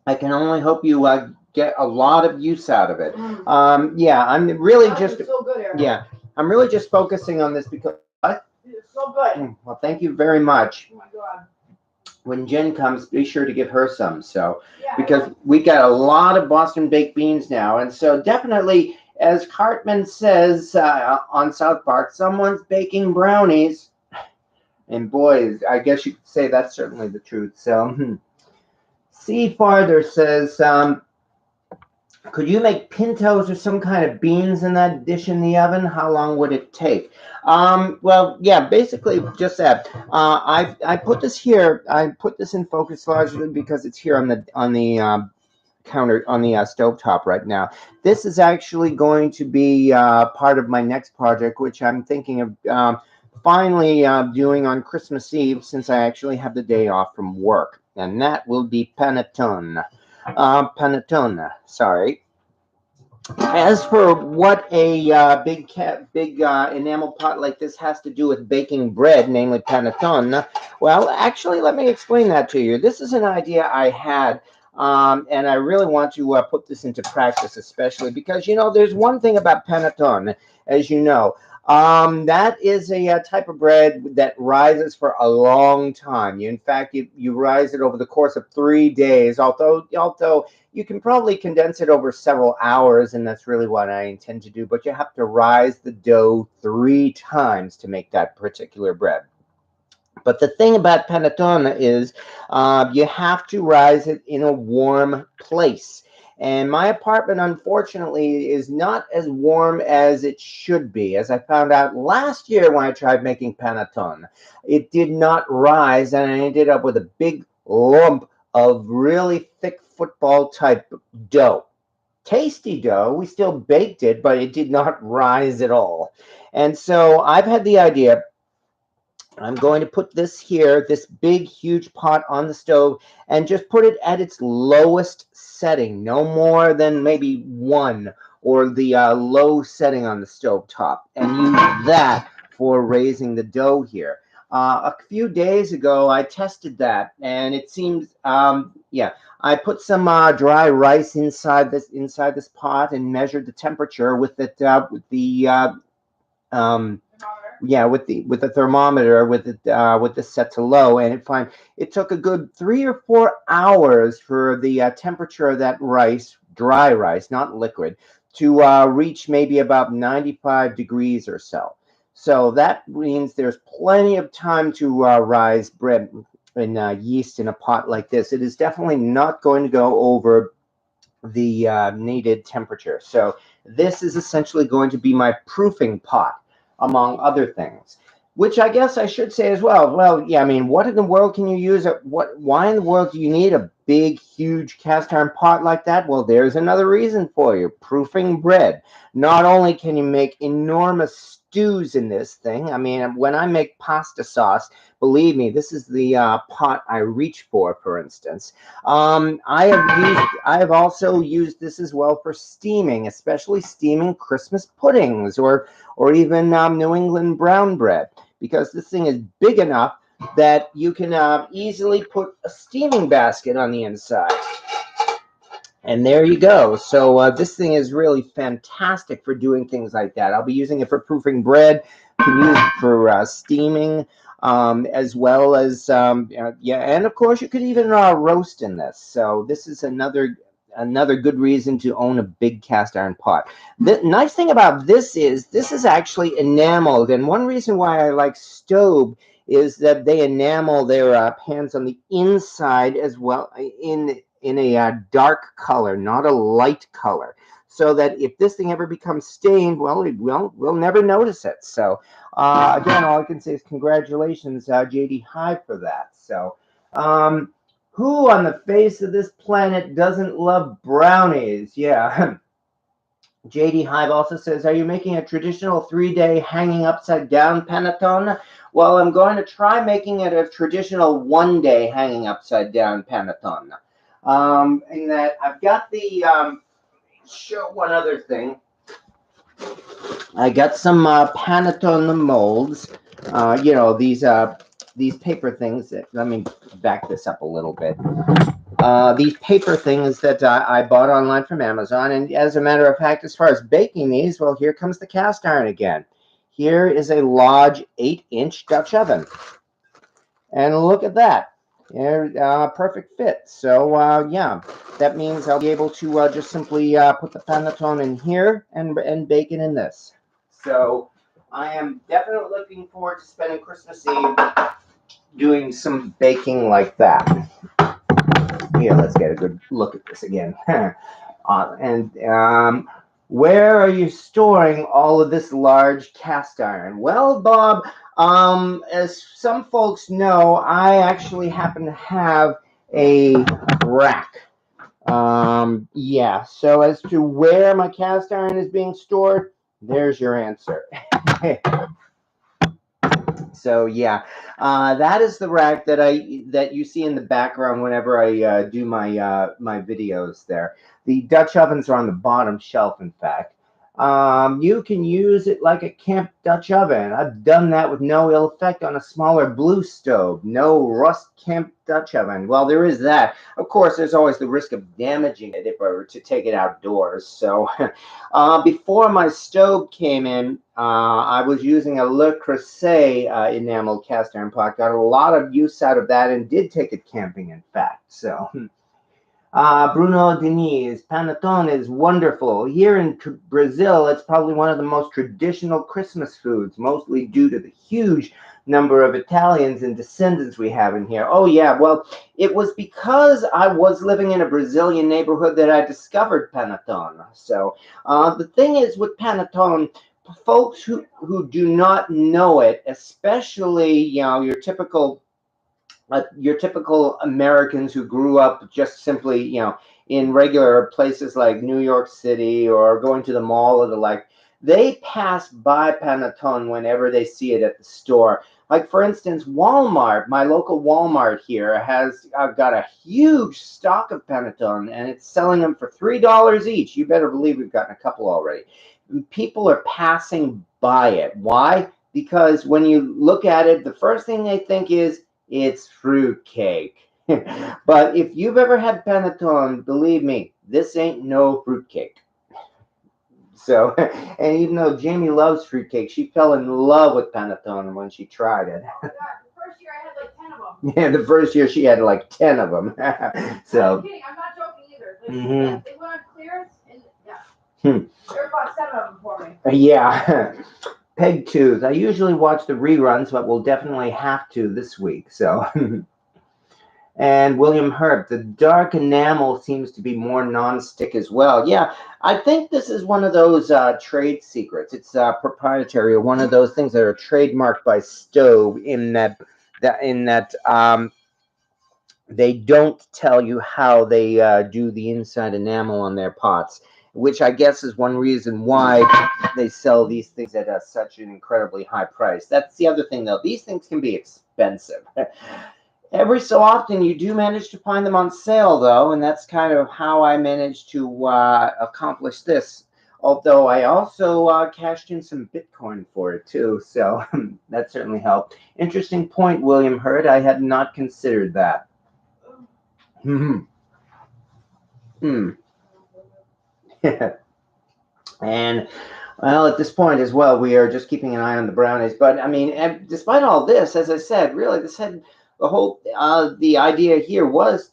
I can only hope you get a lot of use out of it. Yeah, I'm really just so good, Eric. Yeah, I'm really just focusing on this because it's so good. Well, thank you very much. Oh my God. When Jen comes, be sure to give her some. So, yeah, because we got a lot of Boston baked beans now, and so definitely, as Cartman says on South Park, someone's baking brownies. And boy, I guess you could say that's certainly the truth. So, See Farther says, Could you make pintos or some kind of beans in that dish in the oven? How long would it take? Well, yeah, basically just that. I put this here. I put this in focus largely because it's here on the counter on the stove top right now. This is actually going to be part of my next project, which I'm thinking of finally doing on Christmas Eve, since I actually have the day off from work, and that will be panettone. Panettone. Sorry. As for what a big enamel pot like this has to do with baking bread, namely panettone, well, actually, let me explain that to you. This is an idea I had, and I really want to put this into practice, especially because, you know, there's one thing about panettone, as you know. That is a type of bread that rises for a long time. In fact, you rise it over the course of 3 days, although you can probably condense it over several hours, and that's really what I intend to do. But you have to rise the dough 3 times to make that particular bread. But the thing about panettone is you have to rise it in a warm place. And my apartment, unfortunately, is not as warm as it should be. As I found out last year when I tried making panettone, it did not rise, and I ended up with a big lump of really thick football type dough. Tasty dough. We still baked it, but it did not rise at all. And so I've had the idea, I'm going to put this here, this big, huge pot on the stove, and just put it at its lowest setting, no more than maybe 1, or the low setting on the stove top, and use that for raising the dough here. A few days ago, I tested that, and it seems, yeah, I put some dry rice inside this pot and measured the temperature with it with the um, yeah, with the thermometer, with the set to low, and it took a good 3 or 4 hours for the temperature of that rice, dry rice, not liquid, to reach maybe about 95 degrees or so. So that means there's plenty of time to rise bread and yeast in a pot like this. It is definitely not going to go over the needed temperature. So this is essentially going to be my proofing pot, among other things. Which I guess I should say as well. Well, yeah, I mean, what in the world can you use? Why in the world do you need a big, huge cast iron pot like that? Well, there's another reason for you: proofing bread. Not only can you make enormous stews in this thing. I mean, when I make pasta sauce, believe me, this is the pot I reach for instance. I have also used this as well for steaming, especially steaming Christmas puddings or even New England brown bread, because this thing is big enough that you can easily put a steaming basket on the inside. And there you go. So this thing is really fantastic for doing things like that. I'll be using it for proofing bread. You can use it for steaming, as well as yeah, and of course you could even roast in this. So this is another good reason to own a big cast iron pot. The nice thing about this is actually enameled, and one reason why I like stove is that they enamel their pans on the inside as well, in a dark color, not a light color, so that if this thing ever becomes stained, well, we'll never notice it. So again, all I can say is congratulations, JD Hive, for that. So who on the face of this planet doesn't love brownies? Yeah. JD Hive also says, are you making a traditional 3-day hanging upside down panettone? Well, I'm going to try making it a traditional 1-day hanging upside down panettone. In that I've got the, show one other thing. I got some panettone molds. You know, these paper things. Let me back this up a little bit. These paper things that I bought online from Amazon. And as a matter of fact, as far as baking these, well, here comes the cast iron again. Here is a Lodge 8-inch Dutch oven. And look at that. Perfect fit. So yeah, that means I'll be able to just simply put the panettone in here and bake it in this. So I am definitely looking forward to spending Christmas Eve doing some baking like that. Here, let's get a good look at this again. And where are you storing all of this large cast iron? Well, Bob, as some folks know, I actually happen to have a rack. Yeah, so as to where my cast iron is being stored, there's your answer. So yeah, that is the rack that you see in the background whenever I do my videos there. The Dutch ovens are on the bottom shelf, in fact. You can use it like a camp Dutch oven. I've done that with no ill effect on a smaller blue stove. No rust camp Dutch oven. Well, there is that. Of course, there's always the risk of damaging it if I were to take it outdoors. So before my stove came in, I was using a Le Creuset enamel cast iron pot. Got a lot of use out of that and did take it camping, in fact. So Bruno Diniz, panettone is wonderful. Here in Brazil, it's probably one of the most traditional Christmas foods, mostly due to the huge number of Italians and descendants we have in here. Oh, yeah, well, it was because I was living in a Brazilian neighborhood that I discovered panettone. So the thing is with panettone, folks who do not know it, especially, your typical Americans who grew up just simply, in regular places like New York City or going to the mall or the like, they pass by panettone whenever they see it at the store. Like, for instance, Walmart, my local Walmart here, has got a huge stock of panettone, and it's selling them for $3 each. You better believe we've gotten a couple already. People are passing by it. Why? Because when you look at it, the first thing they think is, it's fruitcake. But if you've ever had panettone, believe me, this ain't no fruitcake. So, and even though Jamie loves fruitcake, she fell in love with panettone when she tried it. Oh, God. The first year I had like 10 of them. Yeah, the first year she had like 10 of them. So. I'm kidding. I'm not joking either. Mm-hmm. They went on clearance, and yeah, Hmm. they bought 7 of them for me. Yeah. Peg tooth. I usually watch the reruns, but we'll definitely have to this week. So. And William Herb, the dark enamel seems to be more non-stick as well. Yeah, I think this is one of those trade secrets. It's proprietary, or one of those things that are trademarked by Stove in that they don't tell you how they do the inside enamel on their pots, which I guess is one reason why they sell these things at such an incredibly high price. That's the other thing, though. These things can be expensive. Every so often, you do manage to find them on sale, though, and that's kind of how I managed to accomplish this. Although I also cashed in some Bitcoin for it, too, so that certainly helped. Interesting point, William Hurd. I had not considered that. Hmm. And well, at this point as well, we are just keeping an eye on the brownies. But I mean, despite all this, as I said, really, the idea here was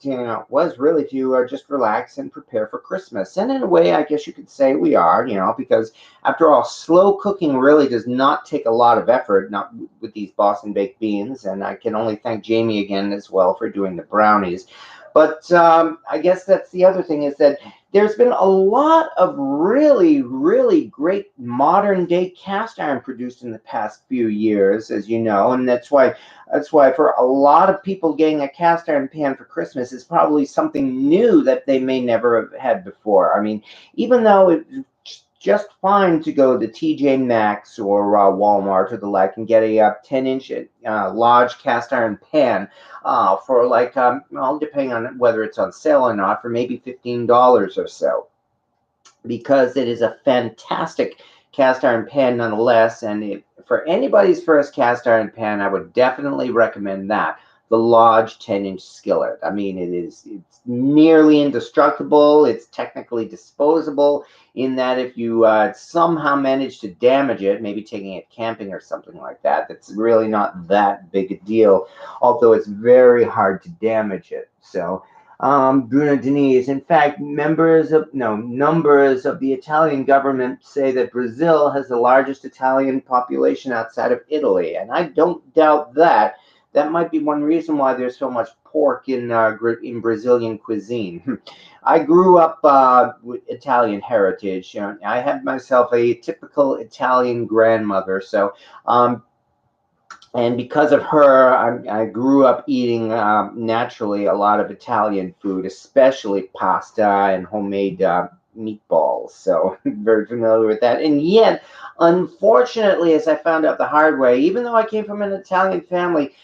was really to just relax and prepare for Christmas. And in a way, I guess you could say we are, because after all, slow cooking really does not take a lot of effort, not with these Boston baked beans. And I can only thank Jamie again as well for doing the brownies. But I guess that's the other thing, is that there's been a lot of really, really great modern day cast iron produced in the past few years, as you know, and that's why for a lot of people, getting a cast iron pan for Christmas is probably something new that they may never have had before. I mean, even though it's just fine to go to TJ Maxx or Walmart or the like and get a 10-inch large cast iron pan for like, well, depending on whether it's on sale or not, for maybe $15 or so, because it is a fantastic cast iron pan nonetheless. And for anybody's first cast iron pan, I would definitely recommend that. The Lodge 10-inch skillet. I mean, it's nearly indestructible. It's technically disposable in that if you somehow manage to damage it, maybe taking it camping or something like that, that's really not that big a deal, although it's very hard to damage it. So Bruno Diniz. In fact, numbers of the Italian government say that Brazil has the largest Italian population outside of Italy, and I don't doubt that. that might be one reason why there's so much pork in Brazilian cuisine. I grew up with Italian heritage. I had myself a typical Italian grandmother, so and because of her, I grew up eating naturally a lot of Italian food, especially pasta and homemade meatballs. So very familiar with that. And yet, unfortunately, as I found out the hard way, even though I came from an Italian family,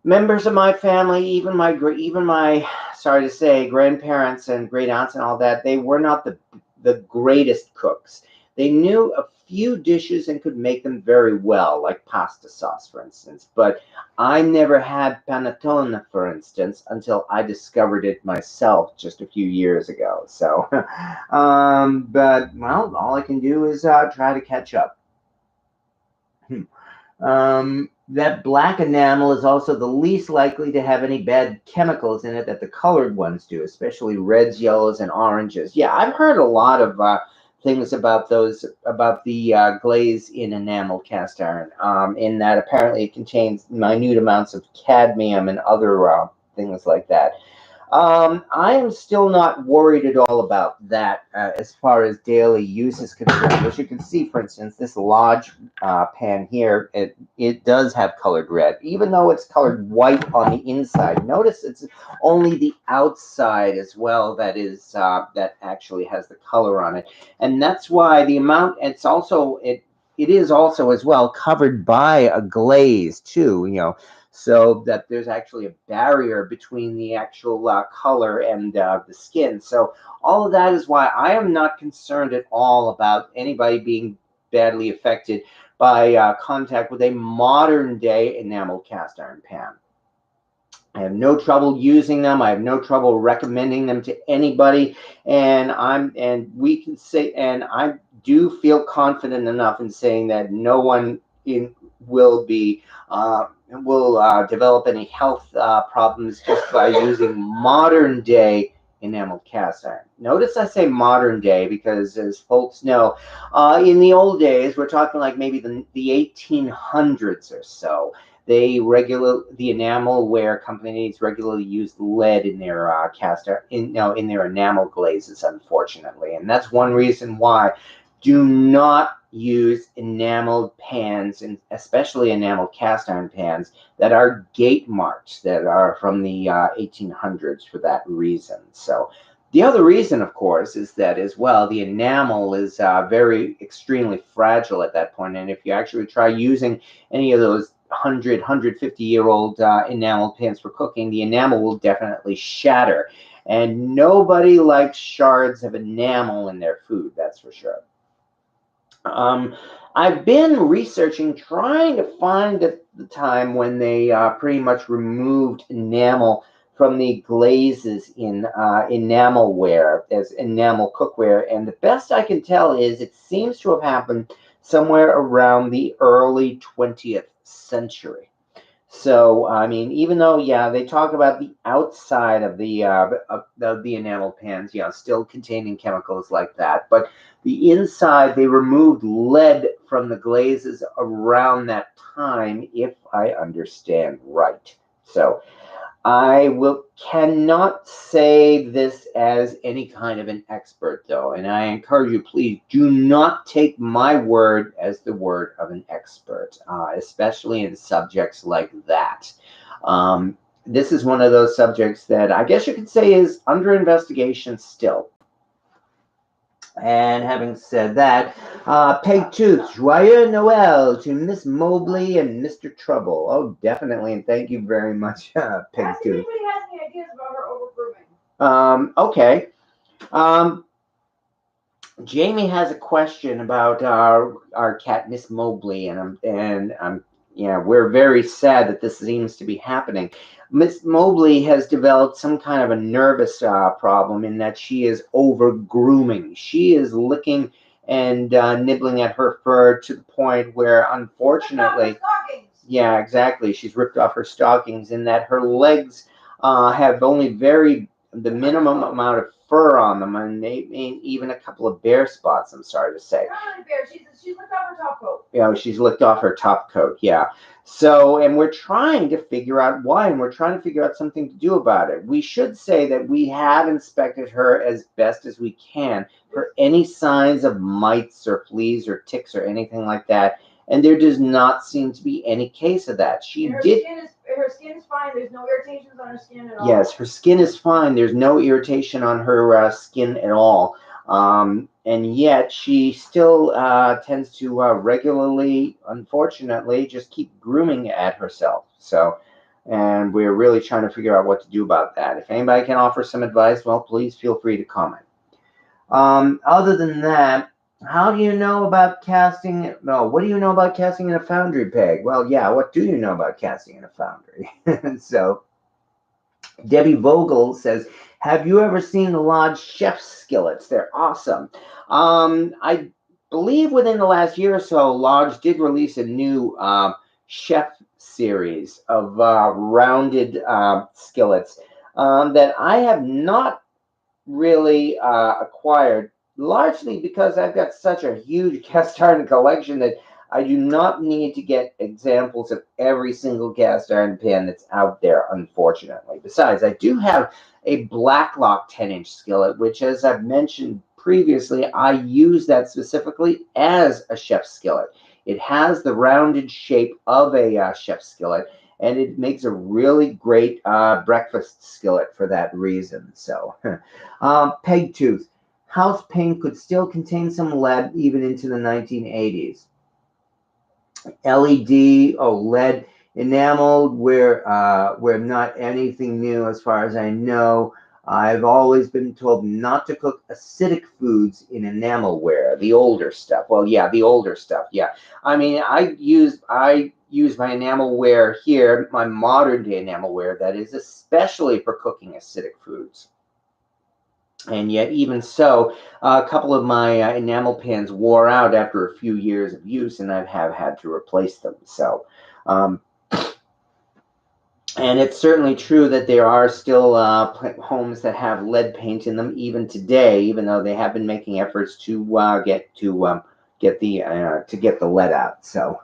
members of my family, even my sorry to say, grandparents and great aunts and all that, they were not the greatest cooks. They knew a few dishes and could make them very well, like pasta sauce, for instance. But I never had panettone, for instance, until I discovered it myself just a few years ago. So, but well, all I can do is try to catch up. That black enamel is also the least likely to have any bad chemicals in it that the colored ones do, especially reds, yellows, and oranges. Yeah, I've heard a lot of things about about the glaze in enamel cast iron, in that apparently it contains minute amounts of cadmium and other things like that. I am still not worried at all about that as far as daily use is concerned. As you can see, for instance, this Lodge pan here, it does have colored red, even though it's colored white on the inside. Notice it's only the outside as well that is that actually has the color on it, and that's why the amount. It is also as well covered by a glaze too. So that there's actually a barrier between the actual color and the skin. So all of that is why I am not concerned at all about anybody being badly affected by contact with a modern day enamel cast iron pan. I have no trouble using them. I have no trouble recommending them to anybody, and we can say, and I do feel confident enough in saying that no one will be will develop any health problems just by using modern day enamel cast iron. Notice I say modern day because, as folks know, in the old days, we're talking like maybe the 1800s or so. The enamelware companies regularly use lead in their in their enamel glazes, unfortunately, and that's one reason why. Do not use enameled pans, and especially enamel cast iron pans that are gate marked, that are from the 1800s, for that reason. So the other reason, of course, is that as well the enamel is very extremely fragile at that point, and if you actually try using any of those 150-year-old enamel pans for cooking, the enamel will definitely shatter, and nobody likes shards of enamel in their food, that's for sure. I've been researching, trying to find the time when they pretty much removed enamel from the glazes in enamelware as enamel cookware, and the best I can tell is it seems to have happened somewhere around the early 20th century. So, I mean, even though, yeah, they talk about the outside of the enamel pans, still containing chemicals like that, but the inside, they removed lead from the glazes around that time, if I understand right. So, cannot say this as any kind of an expert, though, and I encourage you, please do not take my word as the word of an expert, especially in subjects like that. This is one of those subjects that I guess you could say is under investigation still. And having said that, Peg Tooth, Joyeux Noel to Miss Mobley and Mr. Trouble. Oh, definitely, and thank you very much, Peg Tooth. Anybody has any ideas about her over-grooming? Okay. Jamie has a question about our cat, Miss Mobley, and we're very sad that this seems to be happening. Miss Mobley has developed some kind of a nervous problem in that she is over grooming. She is licking and nibbling at her fur to the point where, unfortunately, yeah, exactly, she's ripped off her stockings, in that her legs have only the minimum amount of fur on them, and even a couple of bare spots, I'm sorry to say. Not really bare. She's licked off her top coat. You know, she's licked off her top coat, yeah. So, and we're trying to figure out why, and we're trying to figure out something to do about it. We should say that we have inspected her as best as we can for any signs of mites or fleas or ticks or anything like that, and there does not seem to be any case of that. Her skin is fine. There's no irritations on her skin at all. Yes, her skin is fine. There's no irritation on her skin at all. And yet she still tends to regularly, unfortunately, just keep grooming at herself. So, and we're really trying to figure out what to do about that. If anybody can offer some advice, well, please feel free to comment. Other than that, how do you know about casting? No, what do you know about casting in a foundry, Peg? Well, yeah, what do you know about casting in a foundry? So, Debbie Vogel says, have you ever seen the Lodge chef skillets? They're awesome. I believe within the last year or so, Lodge did release a new chef series of rounded skillets that I have not really acquired, largely because I've got such a huge cast iron collection that I do not need to get examples of every single cast iron pan that's out there, unfortunately. Besides, I do have a Blacklock 10-inch skillet, which, as I've mentioned previously, I use that specifically as a chef skillet. It has the rounded shape of a chef skillet, and it makes a really great breakfast skillet for that reason. So, peg tooth. House paint could still contain some lead even into the 1980s. LED, lead enameled, we're not anything new as far as I know. I've always been told not to cook acidic foods in enamelware, the older stuff. Well, yeah, the older stuff, yeah. I mean, I use my enamelware here, my modern day enamelware, that is especially for cooking acidic foods. And yet, even so, a couple of my enamel pans wore out after a few years of use, and I have had to replace them. So, and it's certainly true that there are still homes that have lead paint in them even today, even though they have been making efforts to get the lead out. So,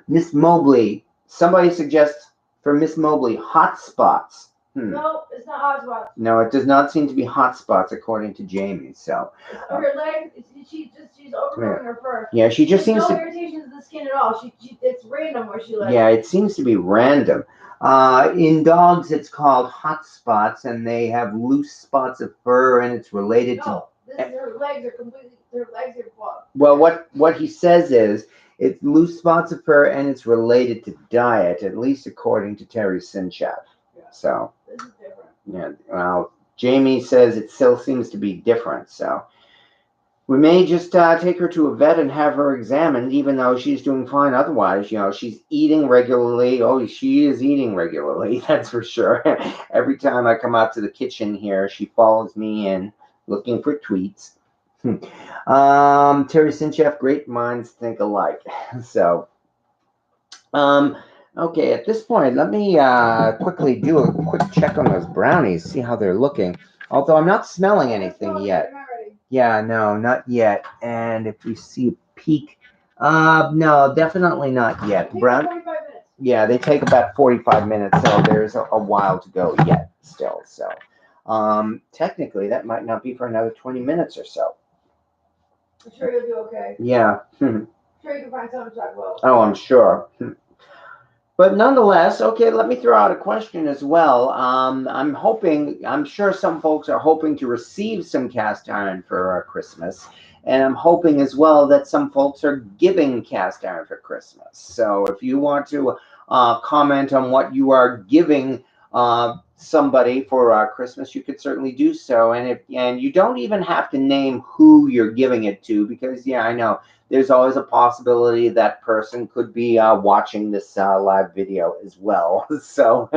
Miss Mobley, somebody suggests for Miss Mobley hot spots. No, it's not hot spots. No, it does not seem to be hot spots according to Jamie. So her leg, she's overgrowing her fur. Yeah, she just seems no irritation to the skin at all. It's random where she lives. Yeah, it seems to be random. In dogs, it's called hot spots, and they have loose spots of fur, and it's related to. Her legs are completely. Her legs are plugged. Well, what he says is it's loose spots of fur, and it's related to diet, at least according to Terry Sinchak. Yeah. So. This is different. Yeah, well, Jamie says it still seems to be different, so we may just take her to a vet and have her examined, even though she's doing fine otherwise. You know, she's eating regularly. Oh, she is eating regularly, that's for sure. Every time I come out to the kitchen here, she follows me in looking for tweets. Terry Sinchef, great minds think alike. So, okay, at this point, let me quickly do a quick check on those brownies, see how they're looking. Although I'm not smelling anything yet. Yeah, no, not yet. And if we see a peak, no, definitely not yet. Yeah, they take about 45 minutes, so there's a while to go yet still. So, technically, that might not be for another 20 minutes or so. I'm sure you'll do okay. Yeah. I'm sure you can find something to talk about. Oh, I'm sure. But nonetheless, okay, let me throw out a question as well. I'm sure some folks are hoping to receive some cast iron for Christmas. And I'm hoping as well that some folks are giving cast iron for Christmas. So if you want to comment on what you are giving somebody for Christmas, you could certainly do so. And you don't even have to name who you're giving it to, because, yeah, I know there's always a possibility that person could be watching this live video as well. So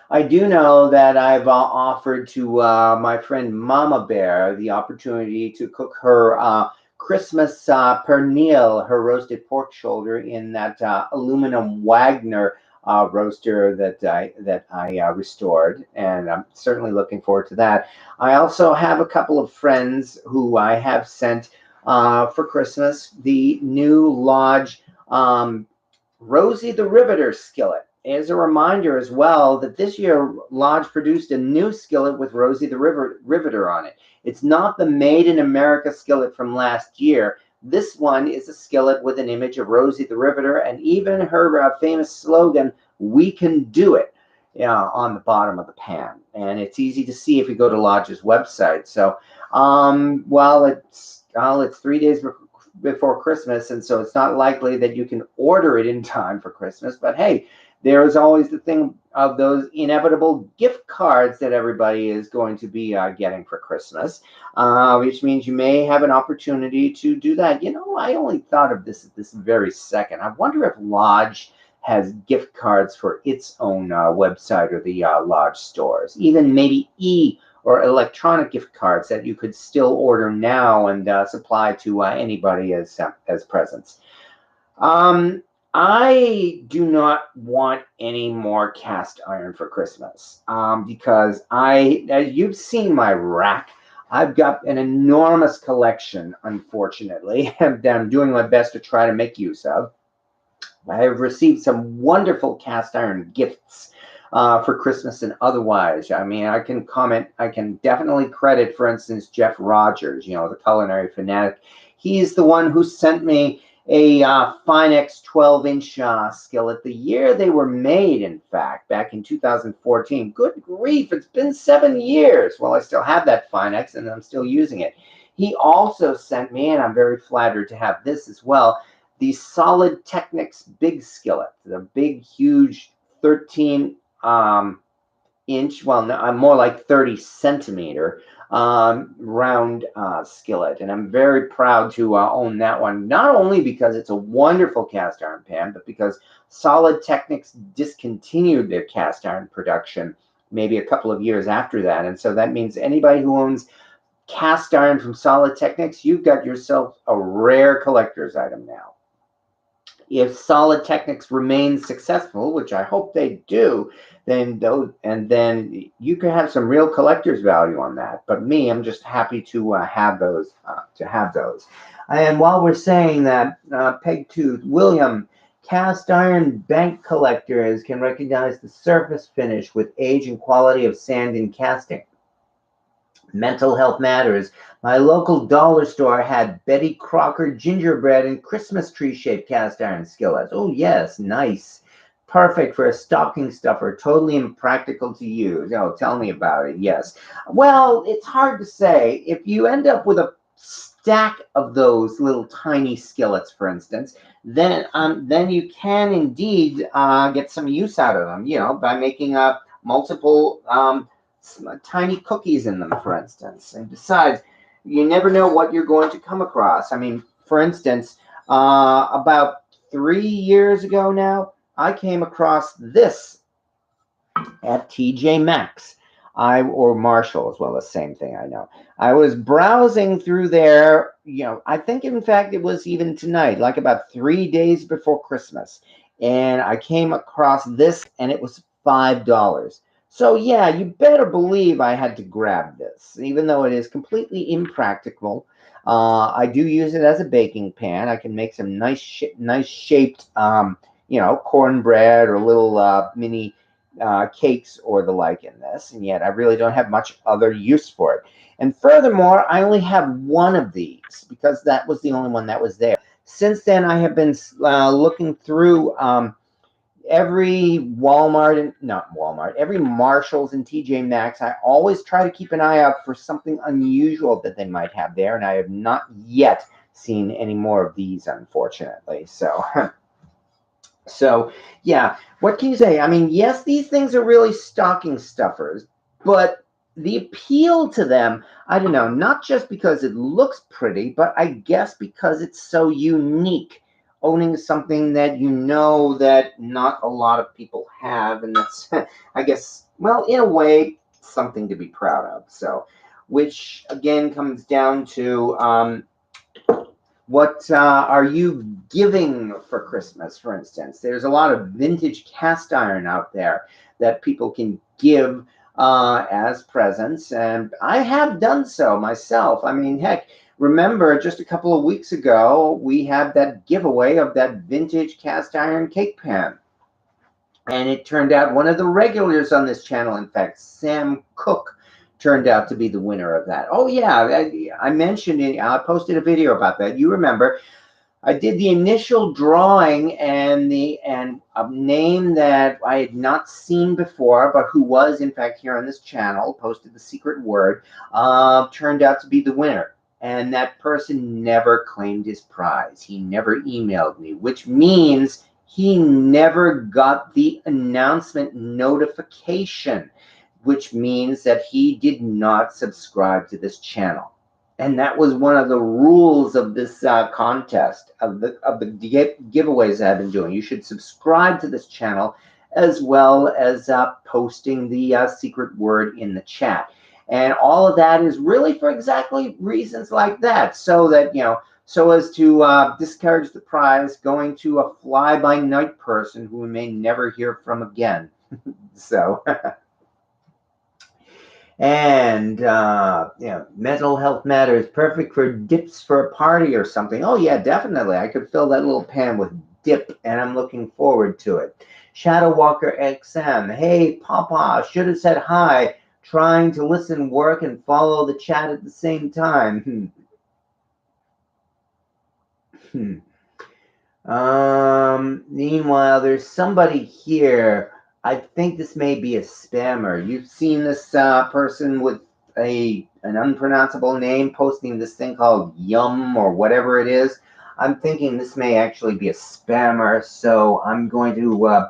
I do know that I've offered to my friend Mama Bear the opportunity to cook her Christmas pernil, her roasted pork shoulder, in that aluminum Wagner roaster that I restored, and I'm certainly looking forward to that. I also have a couple of friends who I have sent for Christmas the new Lodge Rosie the Riveter skillet. As a reminder as well that this year Lodge produced a new skillet with Rosie the Riveter on it. It's not the Made in America skillet from last year. This one is a skillet with an image of Rosie the Riveter and even her famous slogan, "We can do it," on the bottom of the pan. And it's easy to see if you go to Lodge's website. So, it's 3 days before Christmas, and so it's not likely that you can order it in time for Christmas. But hey, there is always the thing of those inevitable gift cards that everybody is going to be getting for Christmas, which means you may have an opportunity to do that. I only thought of this at this very second. I wonder if Lodge has gift cards for its own website or the Lodge stores, even maybe or electronic gift cards that you could still order now and supply to anybody as presents. I do not want any more cast iron for Christmas because as you've seen my rack, I've got an enormous collection, unfortunately, that I'm doing my best to try to make use of. I have received some wonderful cast iron gifts for Christmas and otherwise. I mean, I can definitely credit, for instance, Jeff Rogers, the culinary fanatic. He's the one who sent me a Finex 12-inch skillet the year they were made, in fact, back in 2014. Good grief, it's been 7 years. Well, I still have that Finex and I'm still using it. He also sent me, and I'm very flattered to have this as well, the Solid Technics big skillet, the big, huge 13 inch, well, no, more like 30 centimeter round skillet. And I'm very proud to own that one, not only because it's a wonderful cast iron pan, but because Solid Technics discontinued their cast iron production maybe a couple of years after that. And so that means anybody who owns cast iron from Solid Technics, you've got yourself a rare collector's item now. If Solid Technics remains successful, which I hope they do, then you can have some real collector's value on that. But me, I'm just happy to have those. And while we're saying that, Peg Tooth William, cast iron bank collectors can recognize the surface finish with age and quality of sand in casting. Mental health matters. My local dollar store had Betty Crocker gingerbread and Christmas tree shaped cast iron skillets. Oh, yes, nice. Perfect for a stocking stuffer. Totally impractical to use. Oh, tell me about it. Yes. Well, it's hard to say. If you end up with a stack of those little tiny skillets, for instance, then you can indeed get some use out of them, by making multiple tiny cookies in them, for instance. And besides, you never know what you're going to come across. I mean, for instance, about 3 years ago now, I came across this at TJ Maxx. Or Marshall as well, the same thing, I know. I was browsing through there, I think in fact it was even tonight, like about 3 days before Christmas. And I came across this and it was $5. So yeah, you better believe I had to grab this, even though it is completely impractical. I do use it as a baking pan. I can make some nice shaped, cornbread or little mini cakes or the like in this, and yet I really don't have much other use for it. And furthermore, I only have one of these because that was the only one that was there. Since then, I have been looking through every every Marshalls and TJ Maxx. I always try to keep an eye out for something unusual that they might have there, and I have not yet seen any more of these, unfortunately. So, yeah, what can you say? I mean, yes, these things are really stocking stuffers, but the appeal to them, I don't know, not just because it looks pretty, but I guess because it's so unique, owning something that that not a lot of people have, and that's, I guess, well, in a way, something to be proud of. So, which again comes down to what are you giving for Christmas, for instance. There's a lot of vintage cast iron out there that people can give as presents, and I have done so myself. I mean, heck, remember just a couple of weeks ago, we had that giveaway of that vintage cast iron cake pan. And it turned out one of the regulars on this channel, in fact, Sam Cook, turned out to be the winner of that. Oh, yeah, I mentioned it. I posted a video about that. You remember, I did the initial drawing, and a name that I had not seen before, but who was in fact here on this channel, posted the secret word, turned out to be the winner. And that person never claimed his prize. He never emailed me, which means he never got the announcement notification, which means that he did not subscribe to this channel. And that was one of the rules of this contest, of the giveaways I've been doing. You should subscribe to this channel, as well as posting the secret word in the chat. And all of that is really for exactly reasons like that, so that, so as to discourage the prize going to a fly-by-night person who we may never hear from again. So... And mental health matters, perfect for dips for a party or something. Oh yeah, definitely. I could fill that little pan with dip, and I'm looking forward to it. Shadow Walker XM, hey Papa, should have said hi. Trying to listen, work, and follow the chat at the same time. Meanwhile, there's somebody here. I think this may be a spammer. You've seen this person with an unpronounceable name posting this thing called Yum or whatever it is. I'm thinking this may actually be a spammer, so I'm going to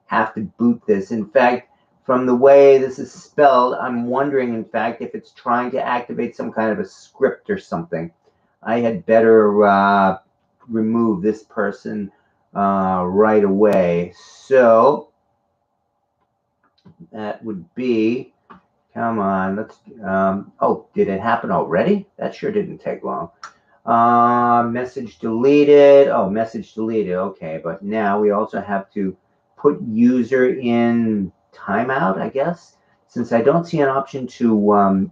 have to boot this. In fact, from the way this is spelled, I'm wondering, in fact, if it's trying to activate some kind of a script or something. I had better remove this person right away. So that would be, come on, let's, oh, did it happen already? That sure didn't take long. Message deleted. Oh, message deleted. Okay, but now we also have to put user in timeout, I guess, since I don't see an option to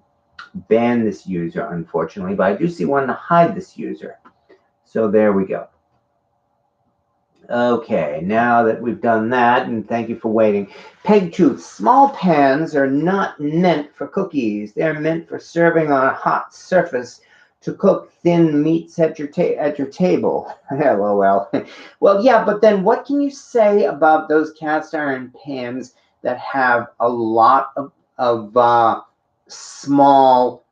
ban this user, unfortunately, but I do see one to hide this user. So there we go. Okay, now that we've done that, and thank you for waiting. Pegtooth, small pans are not meant for cookies. They're meant for serving on a hot surface to cook thin meats at your table. LOL. Well, yeah, but then what can you say about those cast iron pans that have a lot of small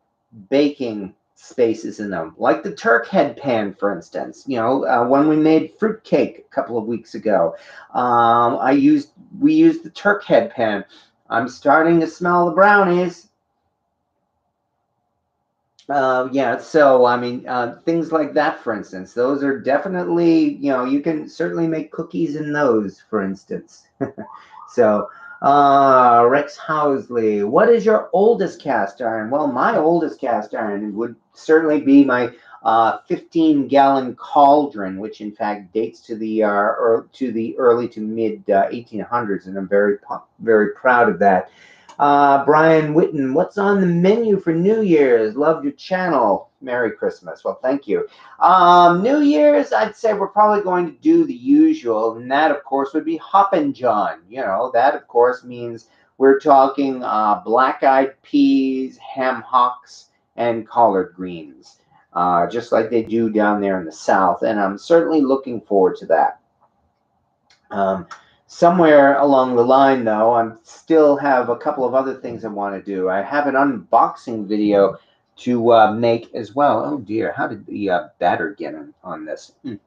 baking spaces in them, like the Turk head pan, for instance? When we made fruit cake a couple of weeks ago, we used the Turk head pan. I'm starting to smell the brownies. Yeah, so I mean, things like that, for instance, those are definitely, you can certainly make cookies in those, for instance. So Rex Housley, what is your oldest cast iron? Well, my oldest cast iron would certainly be my 15-gallon cauldron, which in fact dates to the early to mid 1800s, and I'm very proud of that. Brian Witten, what's on the menu for New Year's? Love your channel. Merry Christmas. Well, thank you. New Year's, I'd say we're probably going to do the usual, and that, of course, would be Hoppin' John. That, of course, means we're talking black-eyed peas, ham hocks, and collard greens, just like they do down there in the South, and I'm certainly looking forward to that. Somewhere along the line, though, I still have a couple of other things I want to do. I have an unboxing video to make as well. Oh dear, how did the batter get on this? An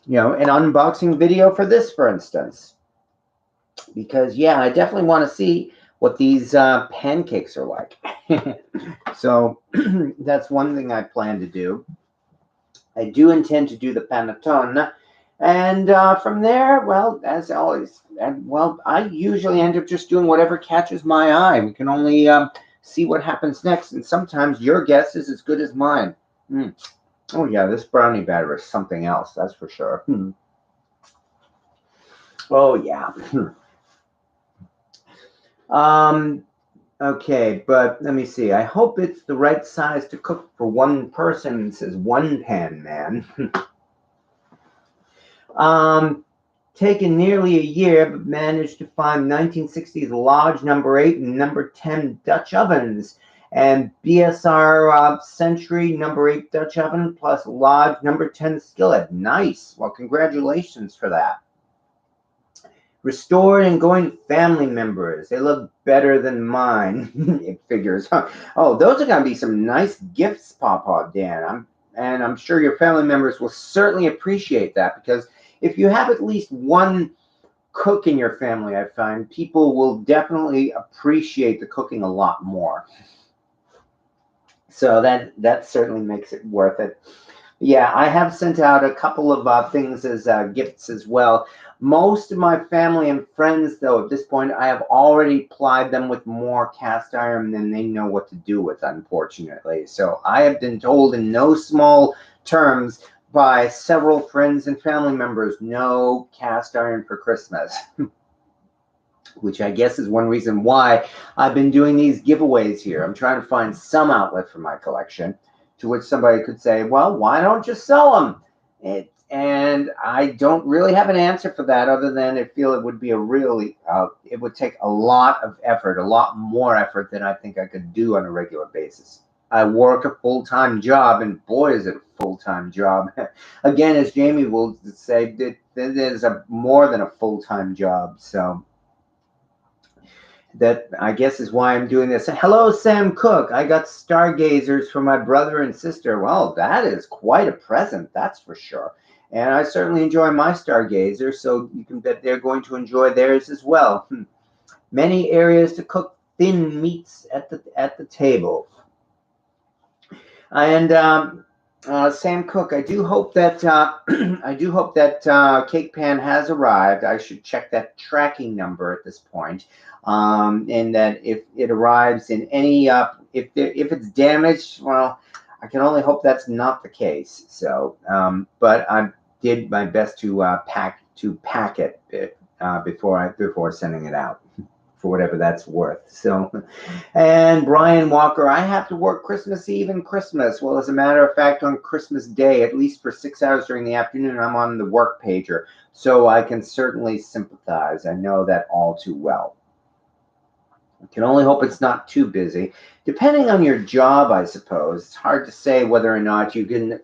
unboxing video for this, for instance. Because, yeah, I definitely want to see what these pancakes are like. So that's one thing I plan to do. I do intend to do the panettone. And from there, well, as always, I usually end up just doing whatever catches my eye. We can only see what happens next, and sometimes your guess is as good as mine. Oh yeah, this brownie batter is something else, that's for sure. Oh yeah. um, okay, but let me see. I hope it's the right size to cook for one person, says One Pan Man. Taken nearly a year, but managed to find 1960s Lodge number 8 and number 10 Dutch ovens, and BSR Century number 8 Dutch oven plus Lodge number 10 skillet. Nice. Well, congratulations for that. Restored and going to family members. They look better than mine. It figures. Oh, those are going to be some nice gifts, Papa Dan. I'm sure your family members will certainly appreciate that, because if you have at least one cook in your family, I find people will definitely appreciate the cooking a lot more. So that certainly makes it worth it. Yeah, I have sent out a couple of things as gifts as well. Most of my family and friends, though, at this point, I have already plied them with more cast iron than they know what to do with, unfortunately. So I have been told in no small terms by several friends and family members, no cast iron for Christmas. Which I guess is one reason why I've been doing these giveaways here. I'm trying to find some outlet for my collection, to which somebody could say, well, why don't you sell them? And I don't really have an answer for that, other than I feel it would be it would take a lot of effort, a lot more effort than I think I could do on a regular basis. I work a full-time job, and boy, is it a full-time job. Again, as Jamie will say, it is more than a full-time job. So that, I guess, is why I'm doing this. Hello, Sam Cook. I got stargazers for my brother and sister. Well, that is quite a present, that's for sure. And I certainly enjoy my stargazer, so you can bet they're going to enjoy theirs as well. Many areas to cook thin meats at the table. And Sam Cook, I do hope that cake pan has arrived. I should check that tracking number at this point, and that if it arrives in any if it's damaged, well, I can only hope that's not the case. So, but I did my best to pack it before sending it out, for whatever that's worth. So, and Brian Walker, I have to work Christmas Eve and Christmas. Well, as a matter of fact, on Christmas Day, at least for 6 hours during the afternoon, I'm on the work pager. So I can certainly sympathize. I know that all too well. I can only hope it's not too busy. Depending on your job, I suppose. It's hard to say whether or not you can,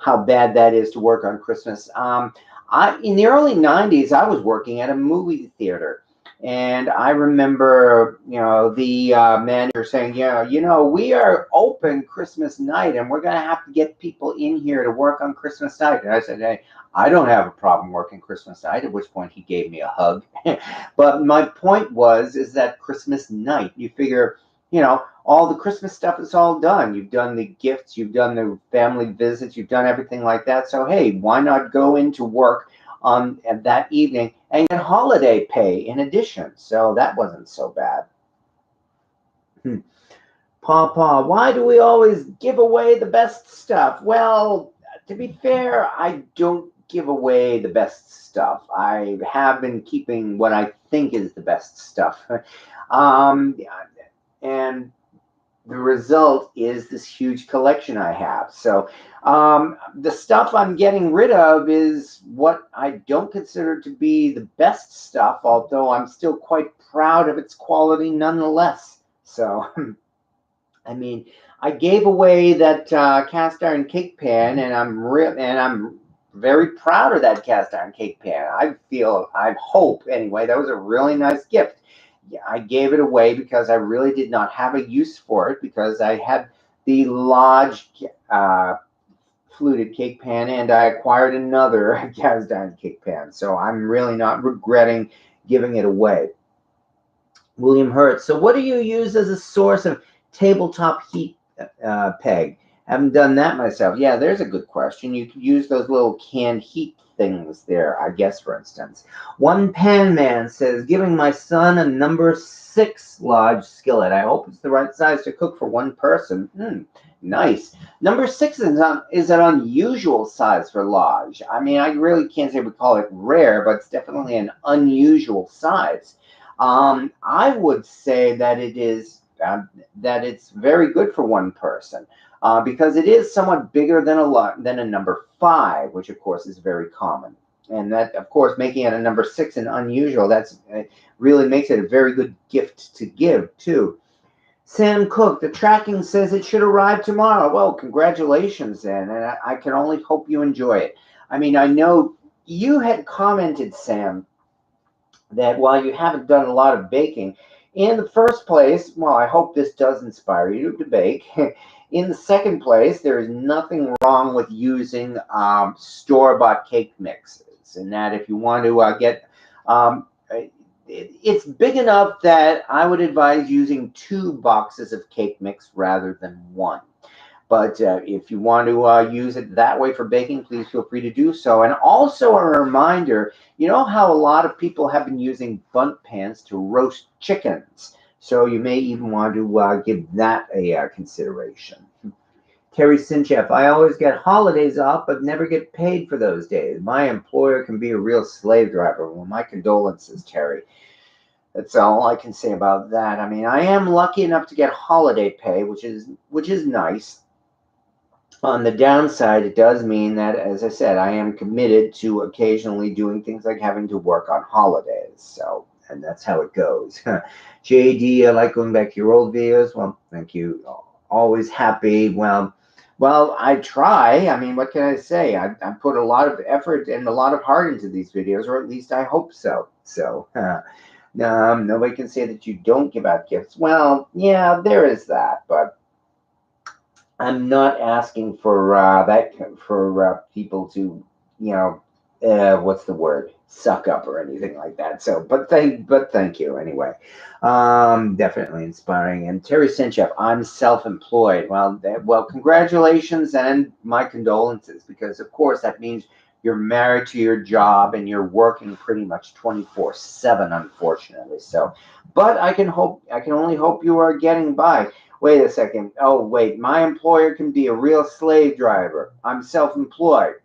how bad that is to work on Christmas. In the early 90s, I was working at a movie theater. And I remember, the manager saying, we are open Christmas night, and we're going to have to get people in here to work on Christmas night. And I said, hey, I don't have a problem working Christmas night, at which point he gave me a hug. But my point is that Christmas night, you figure, all the Christmas stuff is all done. You've done the gifts, you've done the family visits, you've done everything like that. So, hey, why not go into work at that evening and get holiday pay in addition? So that wasn't so bad. Papa, why do we always give away the best stuff? Well, to be fair, I don't give away the best stuff. I have been keeping what I think is the best stuff. And the result is this huge collection I have. So the stuff I'm getting rid of is what I don't consider to be the best stuff, although I'm still quite proud of its quality nonetheless. So, I mean, I gave away that cast iron cake pan, and I'm very proud of that cast iron cake pan. I hope anyway, that was a really nice gift. Yeah, I gave it away because I really did not have a use for it, because I had the Lodge fluted cake pan, and I acquired another cast iron cake pan. So I'm really not regretting giving it away. William Hurt. So what do you use as a source of tabletop heat peg? Haven't done that myself. Yeah, there's a good question. You could use those little canned heat things there, I guess, for instance. One Pan Man says, giving my son a number 6 large skillet. I hope it's the right size to cook for one person. Nice. Number 6 is an unusual size for large. I mean, I really can't say we call it rare, but it's definitely an unusual size. I would say that it is that it's very good for one person because it is somewhat bigger than a number 5, which of course is very common. And that, of course, making it a number 6 and unusual, really makes it a very good gift to give too. Sam Cook, the tracking says it should arrive tomorrow. Well, congratulations then, and I can only hope you enjoy it. I mean, I know you had commented, Sam, that while you haven't done a lot of baking, in the first place, well, I hope this does inspire you to bake. In the second place, there is nothing wrong with using store-bought cake mixes, and that if you want to get, it's big enough that I would advise using 2 boxes of cake mix rather than 1. But if you want to use it that way for baking, please feel free to do so. And also a reminder, you know how a lot of people have been using bundt pans to roast chickens. So you may even want to give that a consideration. Terry Sinchef, I always get holidays off, but never get paid for those days. My employer can be a real slave driver. Well, my condolences, Terry. That's all I can say about that. I mean, I am lucky enough to get holiday pay, which is nice. On the downside, it does mean that, as I said, I am committed to occasionally doing things like having to work on holidays. So, and that's how it goes. JD, I like going back to your old videos. Well, thank you. Always happy. Well, I try. I mean, what can I say? I put a lot of effort and a lot of heart into these videos, or at least I hope so. So, nobody can say that you don't give out gifts. Well, yeah, there is that, but I'm not asking for people to, what's the word, suck up or anything like that. So, but thank you anyway. Definitely inspiring. And Terry Sinchef, I'm self-employed. Well, congratulations and my condolences, because of course that means you're married to your job and you're working pretty much 24/7, unfortunately. So, but I can only hope you are getting by. Wait a second. Oh, wait. My employer can be a real slave driver. I'm self-employed.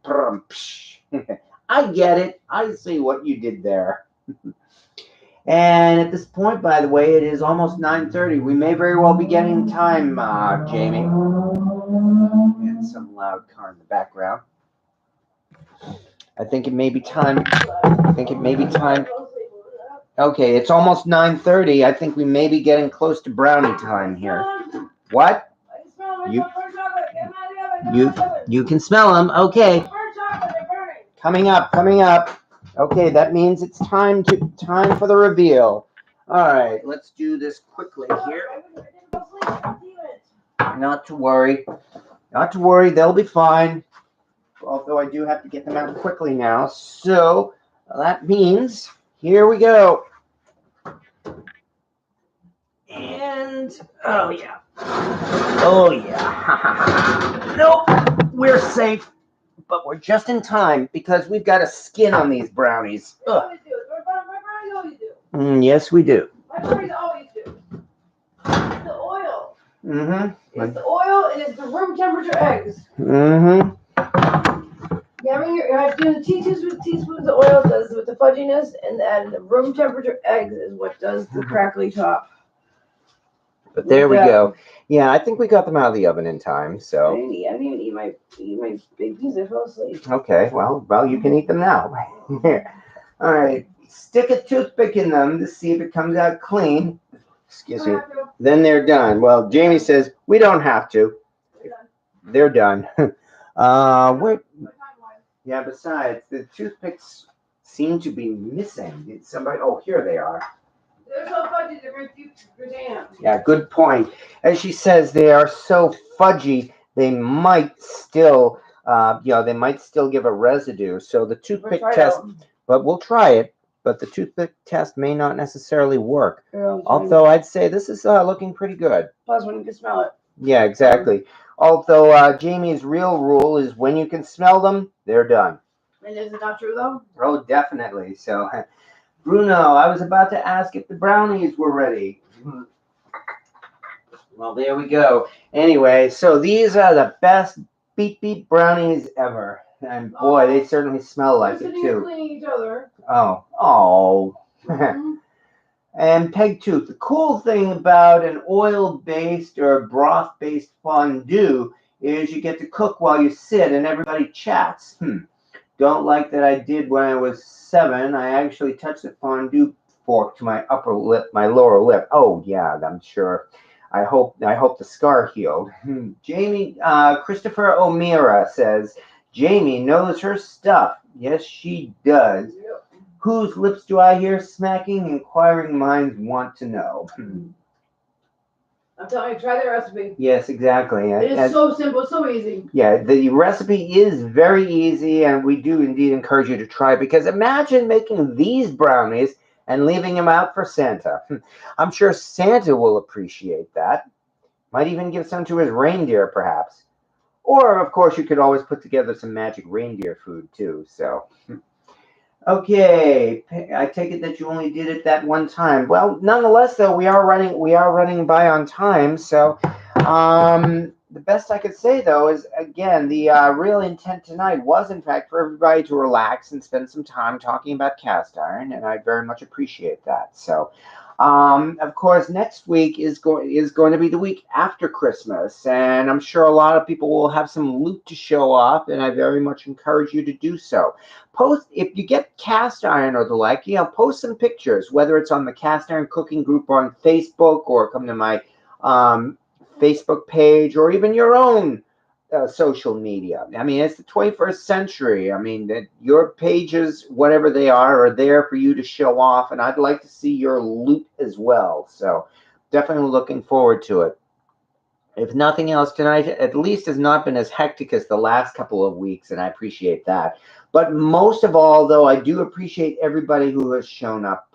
I get it. I see what you did there. And at this point, by the way, it is almost 9:30. We may very well be getting time, Jamie. And some loud car in the background. I think it may be time. Okay, it's almost 9:30. I think we may be getting close to brownie time here. What? You can smell them. Okay. Coming up. Okay, that means it's time for the reveal. All right, let's do this quickly here. Not to worry. They'll be fine. Although I do have to get them out quickly now. So that means here we go. And oh yeah. Nope, we're safe, but we're just in time because we've got a skin on these brownies. My brownies always do. Yes, we do. My brownies always do. It's the oil. Mm-hmm. It's the oil and it's the room temperature eggs. Mm-hmm. You have to do the teaspoons of oil does with the fudginess, and then the room temperature eggs is what does the crackly top. But there we go. Yeah, I think we got them out of the oven in time. So I didn't even eat my big piece. I fell asleep. Okay, well, you can eat them now. All right, stick a toothpick in them to see if it comes out clean. Excuse me. Then they're done. Well, Jamie says we don't have to. They're done. Yeah. Besides, the toothpicks seem to be missing. Did somebody? Oh, here they are. They're so fudgy, they're damn. Yeah, good point. As she says, they are so fudgy, they might still, give a residue. So the toothpick test, but we'll try it. But the toothpick test may not necessarily work. Although I'd say this is looking pretty good. Plus, when you can smell it. Yeah, exactly. Although Jamie's real rule is when you can smell them, they're done. And is it not true though? Oh, definitely. So, Bruno, I was about to ask if the brownies were ready. Well, there we go. Anyway, so these are the best beet beet brownies ever. And boy, they certainly smell like it too. Cleaning each other. Oh. And Peg Tooth, the cool thing about an oil-based or broth-based fondue is you get to cook while you sit and everybody chats. Don't like that I did when I was 7. I actually touched the fondue fork to my upper lip, my lower lip. Oh yeah, I'm sure. I hope the scar healed. Jamie, Christopher O'Meara says, Jamie knows her stuff. Yes, she does. Yep. Whose lips do I hear smacking? Inquiring minds want to know. I'm telling you, try the recipe. Yes, exactly. It is so simple, so easy. Yeah, the recipe is very easy, and we do indeed encourage you to try it, because imagine making these brownies and leaving them out for Santa. I'm sure Santa will appreciate that. Might even give some to his reindeer, perhaps. Or, of course, you could always put together some magic reindeer food, too. So, okay, I take it that you only did it that one time. Well, nonetheless, though, we are running by on time. So, the best I could say, though, is again the real intent tonight was, in fact, for everybody to relax and spend some time talking about cast iron, and I very much appreciate that. So, of course, next week is going to be the week after Christmas, and I'm sure a lot of people will have some loot to show off, and I very much encourage you to do so. Post if you get cast iron or the like, post some pictures, whether it's on the Cast Iron Cooking group on Facebook, or come to my Facebook page, or even your own social media. I mean, it's the 21st century. I mean, that your pages, whatever they are there for you to show off, and I'd like to see your loot as well. So definitely looking forward to it. If nothing else, tonight at least has not been as hectic as the last couple of weeks, and I appreciate that. But most of all, though, I do appreciate everybody who has shown up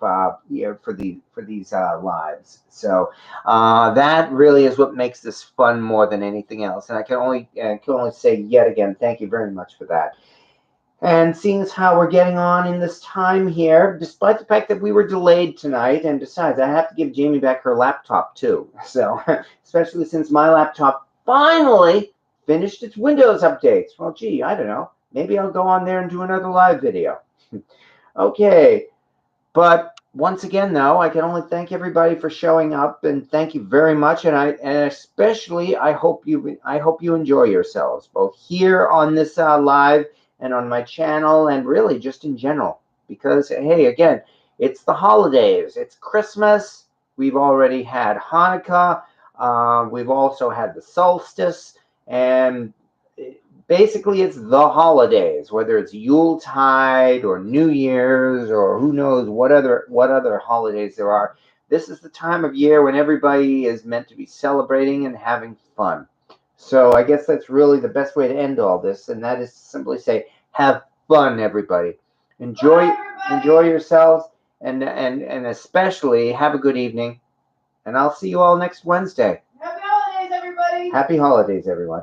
here for these lives. So that really is what makes this fun more than anything else. And I can only say yet again, thank you very much for that. And seeing as how we're getting on in this time here, despite the fact that we were delayed tonight, and besides, I have to give Jamie back her laptop too. So, especially since my laptop finally finished its Windows updates. Well, gee, I don't know. Maybe I'll go on there and do another live video. Okay. But once again, though, I can only thank everybody for showing up, and thank you very much. And especially I hope you enjoy yourselves, both here on this live and on my channel, and really just in general. Because hey, again, it's the holidays. It's Christmas. We've already had Hanukkah. We've also had the solstice, and basically, it's the holidays, whether it's Yuletide or New Year's or who knows what other holidays there are. This is the time of year when everybody is meant to be celebrating and having fun. So I guess that's really the best way to end all this, and that is to simply say, have fun, everybody. Enjoy yourselves, and especially have a good evening. And I'll see you all next Wednesday. Happy holidays, everybody. Happy holidays, everyone.